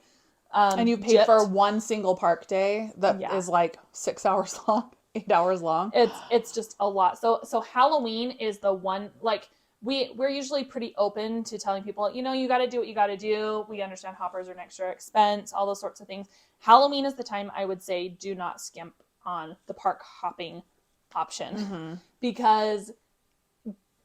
and you paid for one single park day that is like 6 hours long, 8 hours long. It's just a lot. So Halloween is the one, like, we're usually pretty open to telling people, you got to do what you got to do. We understand hoppers are an extra expense, all those sorts of things. Halloween is the time I would say do not skimp on the park hopping option because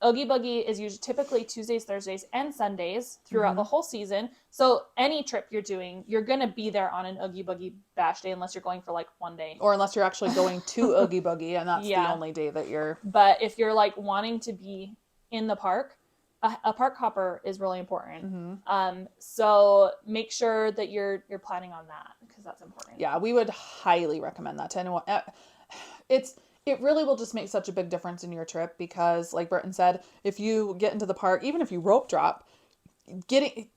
Oogie Boogie is usually typically Tuesdays, Thursdays, and Sundays throughout the whole season. So any trip you're doing, you're going to be there on an Oogie Boogie Bash day unless you're going for like one day. Or unless you're actually going to Oogie Boogie and that's the only day that you're... But if you're like wanting to be in the park, a park hopper is really important. So make sure that you're planning on that because that's important. Yeah, we would highly recommend that to anyone. It really will just make such a big difference in your trip because, like Britton said, if you get into the park, even if you rope drop,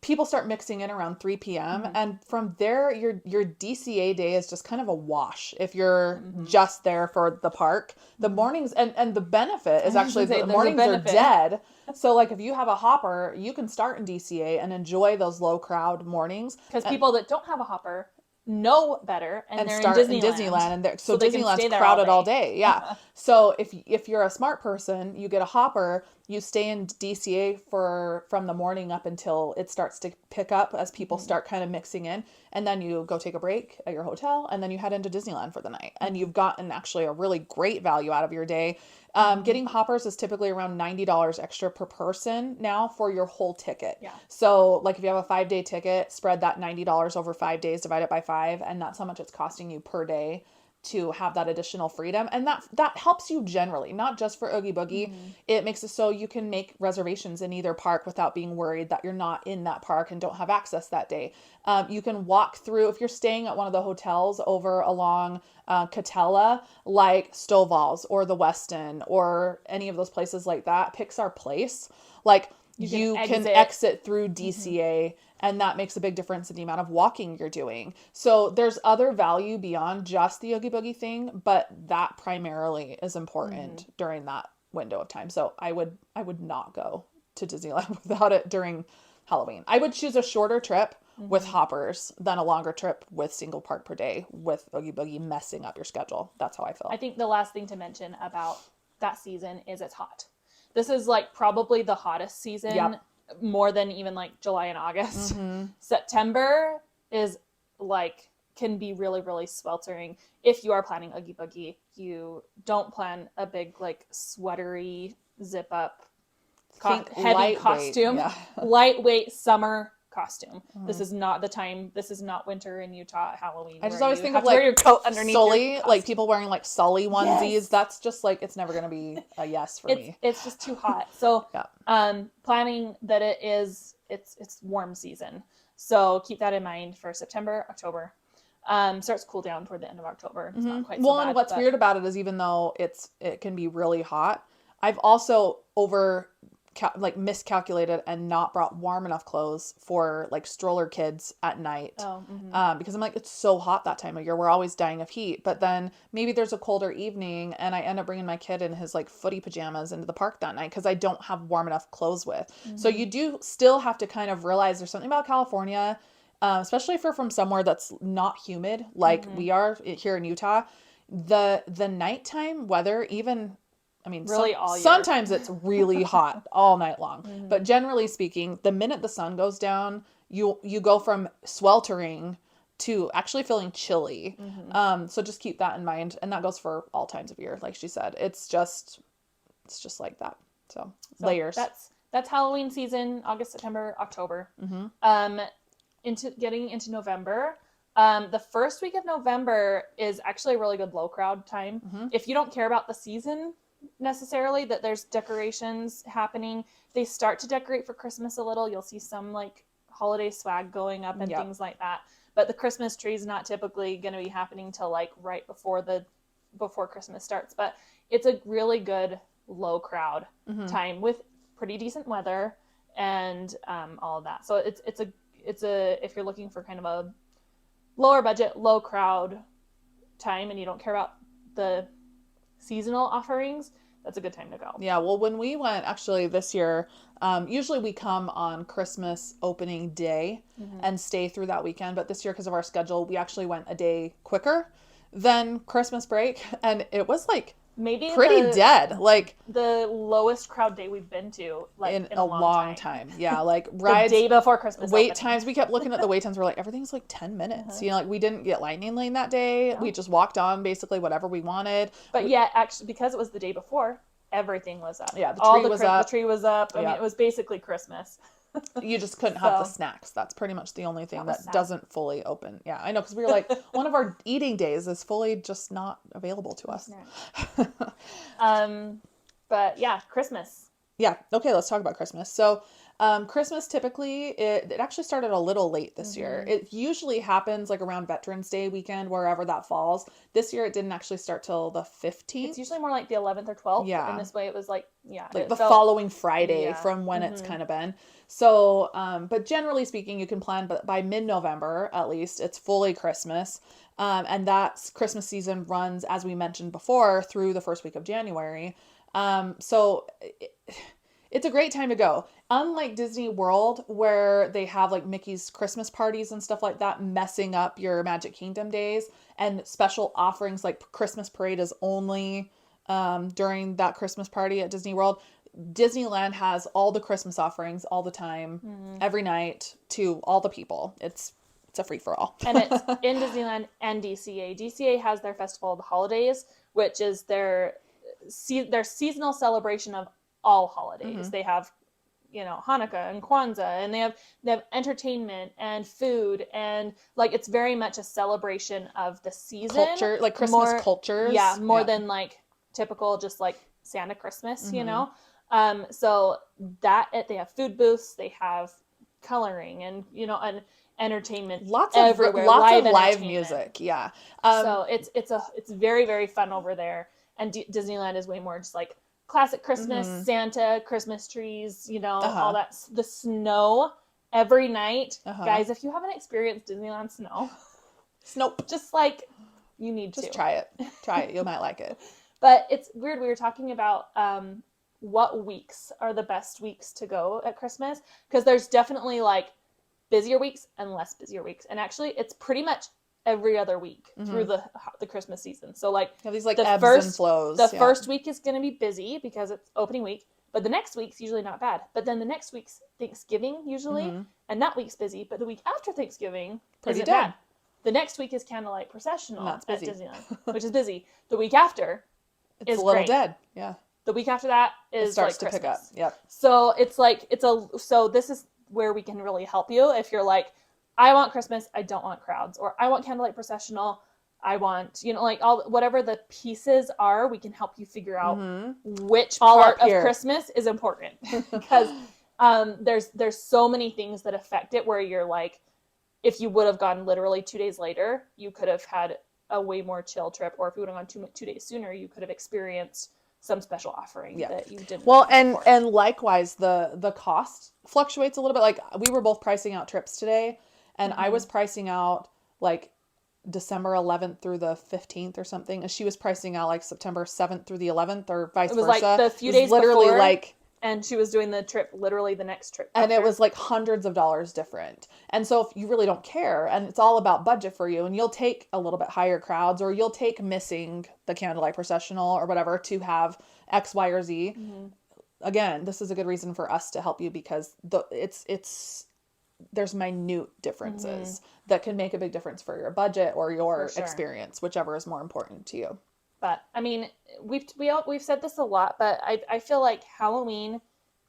people start mixing in around 3 p.m. And from there, your DCA day is just kind of a wash if you're just there for the park. The mornings and the benefit is actually the mornings are dead. So like if you have a hopper, you can start in DCA and enjoy those low crowd mornings. Because people that don't have a hopper know better and they're start in Disneyland. And so Disneyland's crowded all day. Yeah. So if you're a smart person, you get a hopper, you stay in DCA from the morning up until it starts to pick up as people start kind of mixing in, and then you go take a break at your hotel and then you head into Disneyland for the night and you've gotten actually a really great value out of your day. Getting hoppers is typically around $90 extra per person now for your whole ticket. Yeah. So like if you have a 5-day ticket, spread that $90 over 5 days, divide it by 5, and that's how much it's costing you per day to have that additional freedom. And that helps you generally, not just for Oogie Boogie. It makes it so you can make reservations in either park without being worried that you're not in that park and don't have access that day. You can walk through, if you're staying at one of the hotels over along Catella, like Stovall's or the Westin or any of those places like that, Pixar Place, like you can exit through DCA and that makes a big difference in the amount of walking you're doing. So there's other value beyond just the Oogie Boogie thing, but that primarily is important during that window of time. So I would not go to Disneyland without it during Halloween. I would choose a shorter trip with hoppers than a longer trip with single park per day with Oogie Boogie messing up your schedule. That's how I feel. I think the last thing to mention about that season is it's hot. This is like probably the hottest season, more than even like July and August. September is like, can be really, really sweltering. If you are planning Oogie Boogie, you don't plan a big like sweatery zip up heavy costume, lightweight summer costume. This is not the time. This is not winter in Utah, Halloween. I just always think of like your coat underneath Sully, like people wearing like Sully onesies. Yes. That's just like, it's never going to be a yes for me. It's just too hot. So planning that it's warm season. So keep that in mind for September, October. Starts to cool down toward the end of October. It's not quite so bad, and what's weird about it is even though it can be really hot, I've also miscalculated and not brought warm enough clothes for like stroller kids at night. Because I'm like, it's so hot that time of year. We're always dying of heat. But then maybe there's a colder evening and I end up bringing my kid in his like footy pajamas into the park that night because I don't have warm enough clothes with. So you do still have to kind of realize there's something about California, especially if you're from somewhere that's not humid like we are here in Utah. The nighttime weather, even... I mean, really all year. Sometimes it's really hot all night long. But generally speaking, the minute the sun goes down, you go from sweltering to actually feeling chilly. So just keep that in mind. And that goes for all times of year. Like she said, it's just like that. So layers. That's Halloween season, August, September, October. Getting into November. The first week of November is actually a really good low crowd time. If you don't care about the season necessarily, that there's decorations happening, they start to decorate for Christmas a little. You'll see some like holiday swag going up and things like that. But the Christmas tree is not typically going to be happening till like right before Christmas starts. But it's a really good low crowd time with pretty decent weather and all of that. So it's a if you're looking for kind of a lower budget, low crowd time and you don't care about the seasonal offerings, that's a good time to go. Yeah, well, when we went actually this year, usually we come on Christmas opening day and stay through that weekend. But this year, because of our schedule, we actually went a day quicker than Christmas break. And it was like maybe pretty dead. Like the lowest crowd day we've been to like in a long time. Yeah, like rides. The day before Christmas. Wait times. We kept looking at the wait times. We're like, everything's like 10 minutes. You know, like we didn't get lightning lane that day. No. We just walked on basically whatever we wanted. But yeah, actually, because it was the day before, everything was up. Yeah, the tree was up. The tree was up. I mean, it was basically Christmas. You just couldn't have the snacks. That's pretty much the only thing that doesn't fully open. Yeah, I know, because we were like, one of our eating days is fully just not available to us. But yeah, Christmas. Yeah. Okay, let's talk about Christmas. So Christmas typically, it actually started a little late this year. It usually happens like around Veterans Day weekend, wherever that falls. This year it didn't actually start till the 15th. It's usually more like the 11th or 12th. Yeah. And this way it was like, like the following Friday from when it's kind of been. So, but generally speaking, you can plan, but by mid-November, at least, it's fully Christmas. And that's Christmas season runs, as we mentioned before, through the first week of January. So it's a great time to go. Unlike Disney World, where they have like Mickey's Christmas parties and stuff like that, messing up your Magic Kingdom days, and special offerings like Christmas parade is only during that Christmas party at Disney World. Disneyland has all the Christmas offerings all the time, every night, to all the people. It's a free-for-all. And it's in Disneyland and DCA. DCA has their Festival of the Holidays, which is their seasonal celebration of all holidays. They have, Hanukkah and Kwanzaa, and they have entertainment and food, and like it's very much a celebration of the season. Culture, like Christmas cultures. Yeah, more than like typical just like Santa Christmas, So they have food booths, they have coloring and, and entertainment everywhere. Lots of live music. Yeah. So it's very, very fun over there. And Disneyland is way more just like classic Christmas, Santa, Christmas trees, all that. The snow every night. Guys, if you haven't experienced Disneyland snow, just like you need to. Just try it. You might like it. But it's weird. We were talking about what weeks are the best weeks to go at Christmas, because there's definitely like busier weeks and less busier weeks. And actually, it's pretty much every other week through the Christmas season. So like these like ebbs and flows. The first week is going to be busy because it's opening week, but the next week's usually not bad. But then the next week's Thanksgiving usually, and that week's busy. But the week after Thanksgiving isn't bad. The next week is Candlelight Processional at Disneyland, which is busy. The week after it's a little great. Dead. Yeah. The week after that is it starts like to pick up. Yep. So it's like so this is where we can really help you if you're like, I want Christmas, I don't want crowds, or I want Candlelight Processional, I want, like whatever the pieces are, we can help you figure out which part of Christmas is important. Because there's so many things that affect it where you're like, if you would have gone literally 2 days later, you could have had a way more chill trip, or if you would have gone 2 days sooner, you could have experienced some special offering that you didn't. Well, and likewise, the cost fluctuates a little bit. Like we were both pricing out trips today, and I was pricing out like December 11th through the 15th or something, and she was pricing out like September 7th through the 11th, or vice versa. It was like the few days literally before, like. And she was doing the trip, literally the next trip. And it was like hundreds of dollars different. And so if you really don't care, and it's all about budget for you, and you'll take a little bit higher crowds, or you'll take missing the Candlelight Processional or whatever to have X, Y, or Z. Again, this is a good reason for us to help you, because it's there's minute differences that can make a big difference for your budget or your sure. experience, whichever is more important to you. But I mean, we've said this a lot, but I feel like Halloween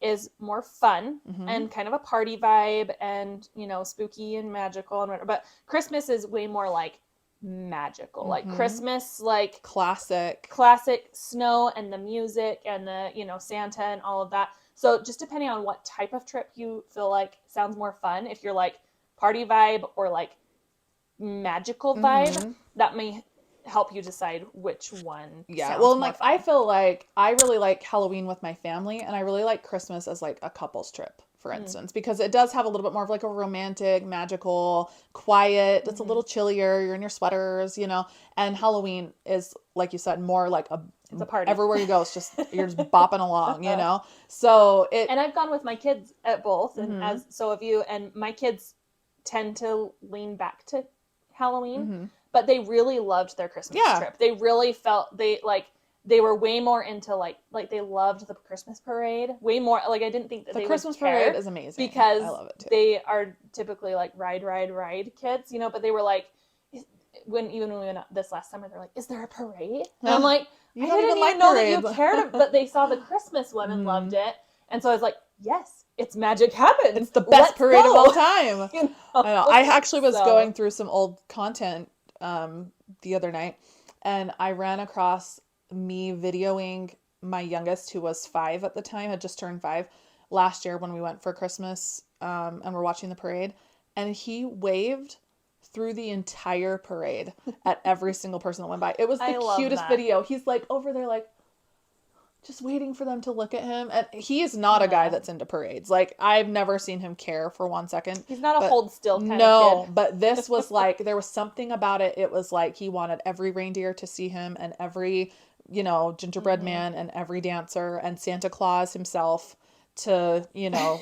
is more fun and kind of a party vibe and, you know, spooky and magical and whatever. But Christmas is way more like magical. Like Christmas, like Classic. classic snow and the music and the, you know, Santa and all of that. So just depending on what type of trip you feel like sounds more fun, if you're like party vibe or like magical vibe, that may help you decide which one. Yeah. Well, and like I feel like I really like Halloween with my family, and I really like Christmas as like a couple's trip, for instance, because it does have a little bit more of like a romantic, magical, quiet. It's a little chillier. You're in your sweaters, you know. And Halloween is, like you said, more like it's a party. Everywhere you go, it's just you're just bopping along, you know. So and I've gone with my kids at both, and as so have you. And my kids tend to lean back to Halloween. But they really loved their Christmas trip. They really felt they were way more into like they loved the Christmas parade way more. Like I didn't think that the Christmas parade is amazing because I love it too. They are typically like ride kids, you know. But they were like, when we went this last summer, they're like, "Is there a parade?" And I'm like, I didn't even know that you cared. But they saw the Christmas one and loved it, and so I was like, yes, it's magic happens. It's the best parade of all time. You know? I know. I actually was going through some old content the other night, and I ran across me videoing my youngest, who was 5 at the time, had just turned 5 last year when we went for Christmas, and we're watching the parade, and he waved through the entire parade at every single person that went by. It was the cutest video. He's like over there like just waiting for them to look at him. And he is not a guy that's into parades. Like, I've never seen him care for 1 second. He's not a hold still kind of kid. No, but this was like, there was something about it. It was like he wanted every reindeer to see him and every, you know, gingerbread man and every dancer and Santa Claus himself to, you know,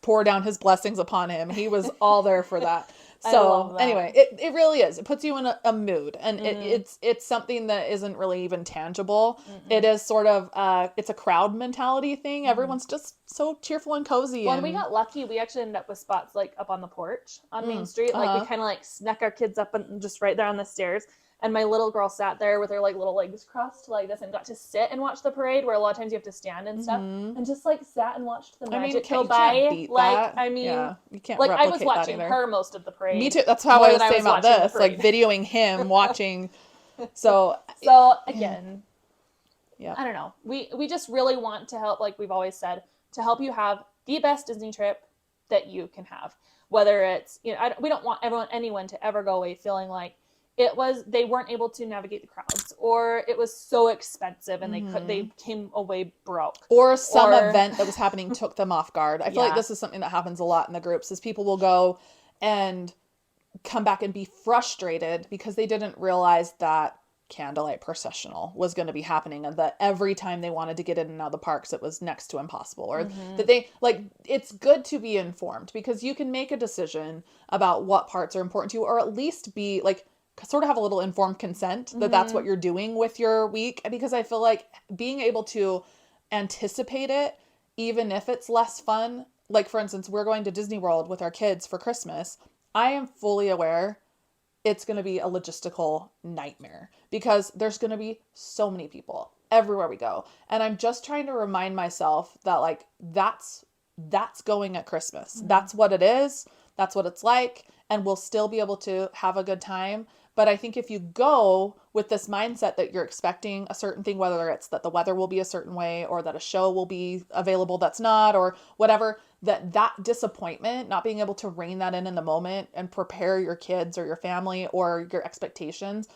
pour down his blessings upon him. He was all there for that. So anyway, it really is. It puts you in a mood, and it's something that isn't really even tangible. It is sort of it's a crowd mentality thing. Everyone's just so cheerful and cozy. When we got lucky, we actually ended up with spots like up on the porch on Main Street. Like we kind of like snuck our kids up and just right there on the stairs. And my little girl sat there with her like little legs crossed like this and got to sit and watch the parade, where a lot of times you have to stand and stuff, and just like sat and watched the magic go by. Like, I mean, you can't like I was replicate watching that either. her most of the parade. Me too. That's how I was saying about this, like videoing him watching. So again, yeah, I don't know. We just really want to help, like we've always said, to help you have the best Disney trip that you can have. Whether it's, you know, we don't want anyone to ever go away feeling like they weren't able to navigate the crowds, or it was so expensive and they came away broke, or some event that was happening took them off guard. I feel like this is something that happens a lot in the groups, is people will go and come back and be frustrated because they didn't realize that candlelight processional was going to be happening, and that every time they wanted to get in and out of the parks it was next to impossible, or that they like, it's good to be informed because you can make a decision about what parts are important to you, or at least be like sort of have a little informed consent that that's what you're doing with your week. Because I feel like being able to anticipate it, even if it's less fun, like for instance, we're going to Disney World with our kids for Christmas. I am fully aware it's going to be a logistical nightmare because there's going to be so many people everywhere we go. And I'm just trying to remind myself that like, that's going at Christmas. That's what it is. That's what it's like. And we'll still be able to have a good time. But I think if you go with this mindset that you're expecting a certain thing, whether it's that the weather will be a certain way or that a show will be available that's not, or whatever, that disappointment, not being able to rein that in the moment and prepare your kids or your family or your expectations,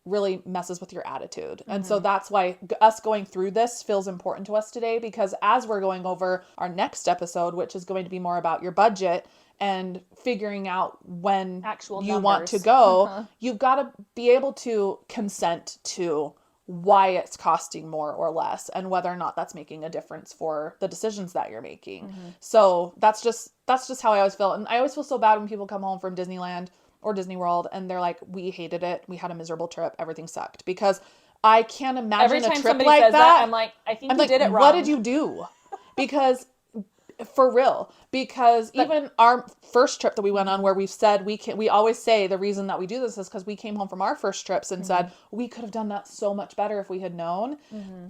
really messes with your attitude. And so that's why us going through this feels important to us today, because as we're going over our next episode, which is going to be more about your budget and figuring out when actual you numbers. Want to go, you've got to be able to consent to why it's costing more or less, and whether or not that's making a difference for the decisions that you're making. So that's just how I always feel. And I always feel so bad when people come home from Disneyland or Disney World and they're like, we hated it. We had a miserable trip. Everything sucked. Because I can't imagine every time a trip somebody like says that. I'm like, I think you like, did it wrong. What did you do? Because For real, because even our first trip that we went on, where we've said we always say the reason that we do this is because we came home from our first trips and said we could have done that so much better if we had known.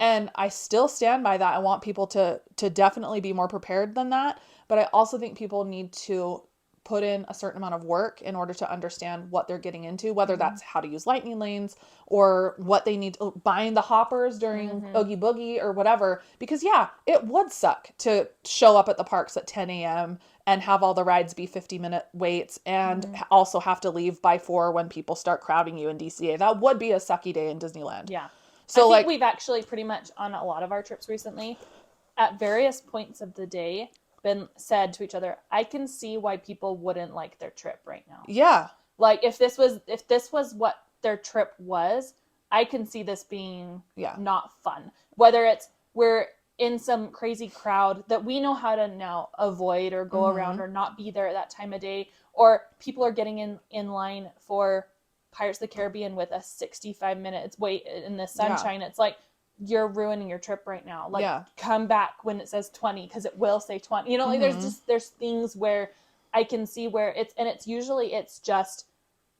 And I still stand by that. I want people to definitely be more prepared than that. But I also think people need to put in a certain amount of work in order to understand what they're getting into, whether that's how to use lightning lanes or what they need to buying the hoppers during Oogie Boogie or whatever. Because yeah, it would suck to show up at the parks at 10 a.m. and have all the rides be 50-minute waits and also have to leave by 4 when people start crowding you in DCA. That would be a sucky day in Disneyland. Yeah. So I think we've actually pretty much on a lot of our trips recently, at various points of the day, been said to each other, I can see why people wouldn't like their trip right now. Yeah. Like if this was what their trip was, I can see this being not fun. Whether it's we're in some crazy crowd that we know how to now avoid or go around or not be there at that time of day, or people are getting in line for Pirates of the Caribbean with a 65 minutes wait in the sunshine. It's like, you're ruining your trip right now. Like, come back when it says 20, because it will say 20. You know, like there's things where I can see where it's usually just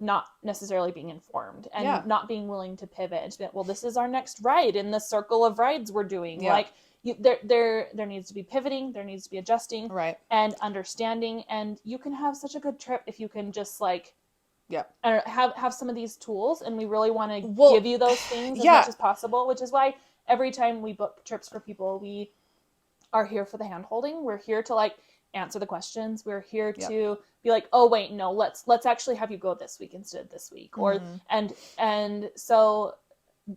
not necessarily being informed and not being willing to pivot and be, well, this is our next ride in the circle of rides we're doing. Like there needs to be pivoting, there needs to be adjusting, right, and understanding. And you can have such a good trip if you can just like have some of these tools, and we really want to give you those things as much as possible, which is why every time we book trips for people, we are here for the hand holding. We're here to like answer the questions. We're here to be like, oh wait, no, let's actually have you go this week instead of this week. Or and so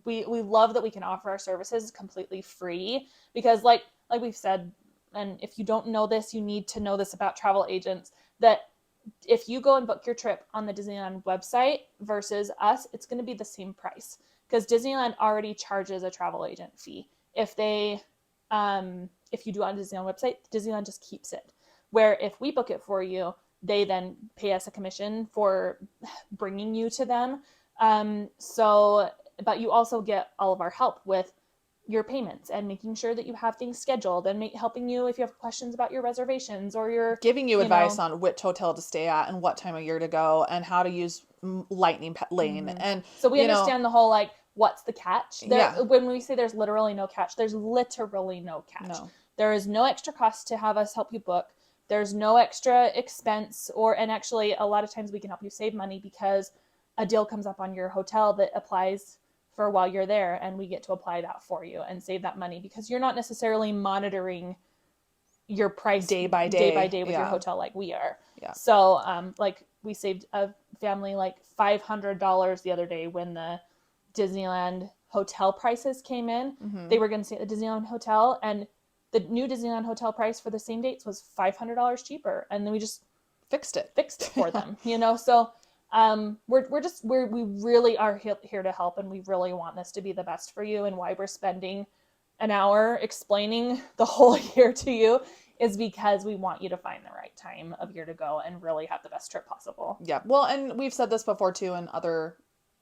we love that we can offer our services completely free, because like we've said, and if you don't know this, you need to know this about travel agents, that if you go and book your trip on the Disneyland website versus us, it's going to be the same price, because Disneyland already charges a travel agent fee. If they, if you do it on Disneyland website, Disneyland just keeps it. Where if we book it for you, they then pay us a commission for bringing you to them. But you also get all of our help with your payments and making sure that you have things scheduled, and helping you if you have questions about your reservations, or your giving you advice on which hotel to stay at and what time of year to go and how to use lightning lane. And so we understand the whole like, what's the catch there? When we say there's literally no catch, there's literally no catch. There is no extra cost to have us help you book. There's no extra expense, and actually a lot of times we can help you save money, because a deal comes up on your hotel that applies for while you're there, and we get to apply that for you and save that money, because you're not necessarily monitoring your price day by day with your hotel like we are. So like we saved a family like $500 the other day when the Disneyland hotel prices came in. They were going to stay at the Disneyland hotel, and the new Disneyland hotel price for the same dates was $500 cheaper, and then we just fixed it for them, you know. So we really are here to help, and we really want this to be the best for you. And why we're spending an hour explaining the whole year to you is because we want you to find the right time of year to go and really have the best trip possible. Yeah. Well, and we've said this before too in other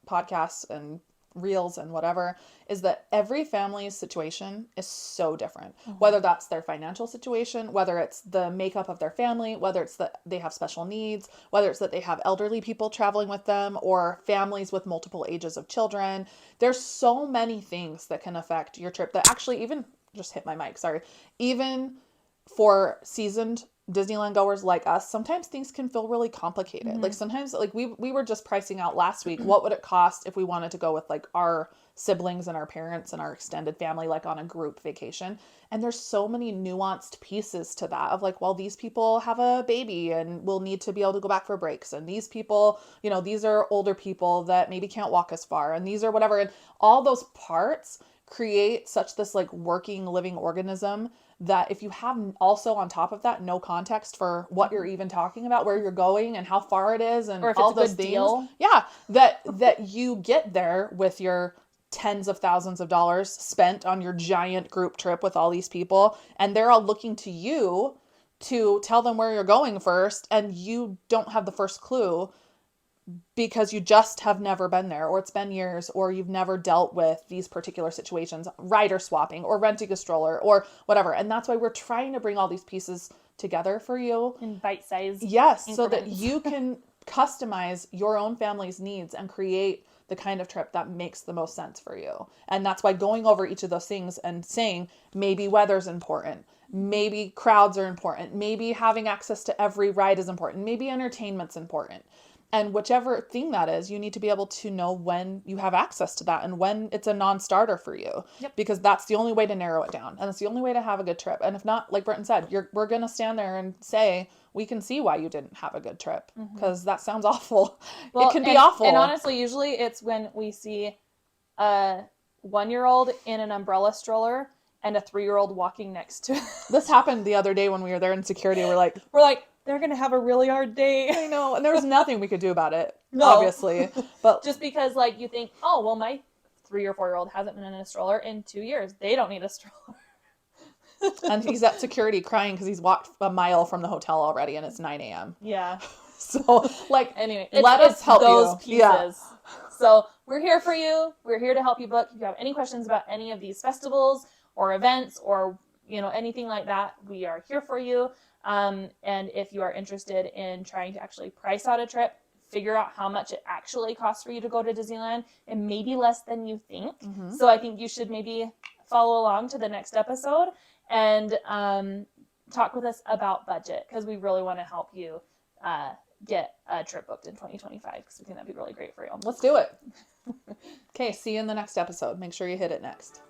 podcasts and reels and whatever, is that every family's situation is so different. Whether that's their financial situation, whether it's the makeup of their family, whether it's that they have special needs, whether it's that they have elderly people traveling with them, or families with multiple ages of children. There's so many things that can affect your trip that actually even just hit my mic, sorry. Even for seasoned Disneyland goers like us, sometimes things can feel really complicated. Like sometimes, like we were just pricing out last week, what would it cost if we wanted to go with like our siblings and our parents and our extended family, like on a group vacation. And there's so many nuanced pieces to that of like, well, these people have a baby and will need to be able to go back for breaks. And these people, you know, these are older people that maybe can't walk as far, and these are whatever. And all those parts create such this like working, living organism that if you have also on top of that no context for what you're even talking about, where you're going and how far it is, and or if all it's a those good things, deal. that you get there with your tens of thousands of dollars spent on your giant group trip with all these people, and they're all looking to you to tell them where you're going first, and you don't have the first clue. because you just have never been there, or it's been years, or you've never dealt with these particular situations, rider swapping or renting a stroller or whatever. And that's why we're trying to bring all these pieces together for you. In bite-sized Yes, so that increments. you can customize your own family's needs and create the kind of trip that makes the most sense for you. And that's why going over each of those things and saying maybe weather's important, maybe crowds are important, maybe having access to every ride is important, maybe entertainment's important. And whichever thing that is, you need to be able to know when you have access to that and when it's a non-starter for you. Yep. Because that's the only way to narrow it down. And it's the only way to have a good trip. And if not, like Brenton said, we're going to stand there and say, we can see why you didn't have a good trip. Because that sounds awful. Well, it can be awful. And honestly, usually it's when we see a 1-year-old in an umbrella stroller and a 3-year-old walking next to it. This happened the other day when we were there in security. We're like, they're going to have a really hard day. I know. And there was nothing we could do about it, No. obviously. But just because, like, you think, oh, well, my 3 or 4-year-old hasn't been in a stroller in 2 years. They don't need a stroller. And he's at security crying because he's walked a mile from the hotel already and it's 9 a.m. Yeah. So, like, Anyway, let us help those you. pieces. Yeah. So we're here for you. We're here to help you book. If you have any questions about any of these festivals or events or, anything like that, we are here for you. And if you are interested in trying to actually price out a trip, figure out how much it actually costs for you to go to Disneyland, and maybe less than you think. So I think you should maybe follow along to the next episode and talk with us about budget, because we really want to help you get a trip booked in 2025, because we think that'd be really great for you. Let's do it. Okay, see you in the next episode. Make sure you hit it next.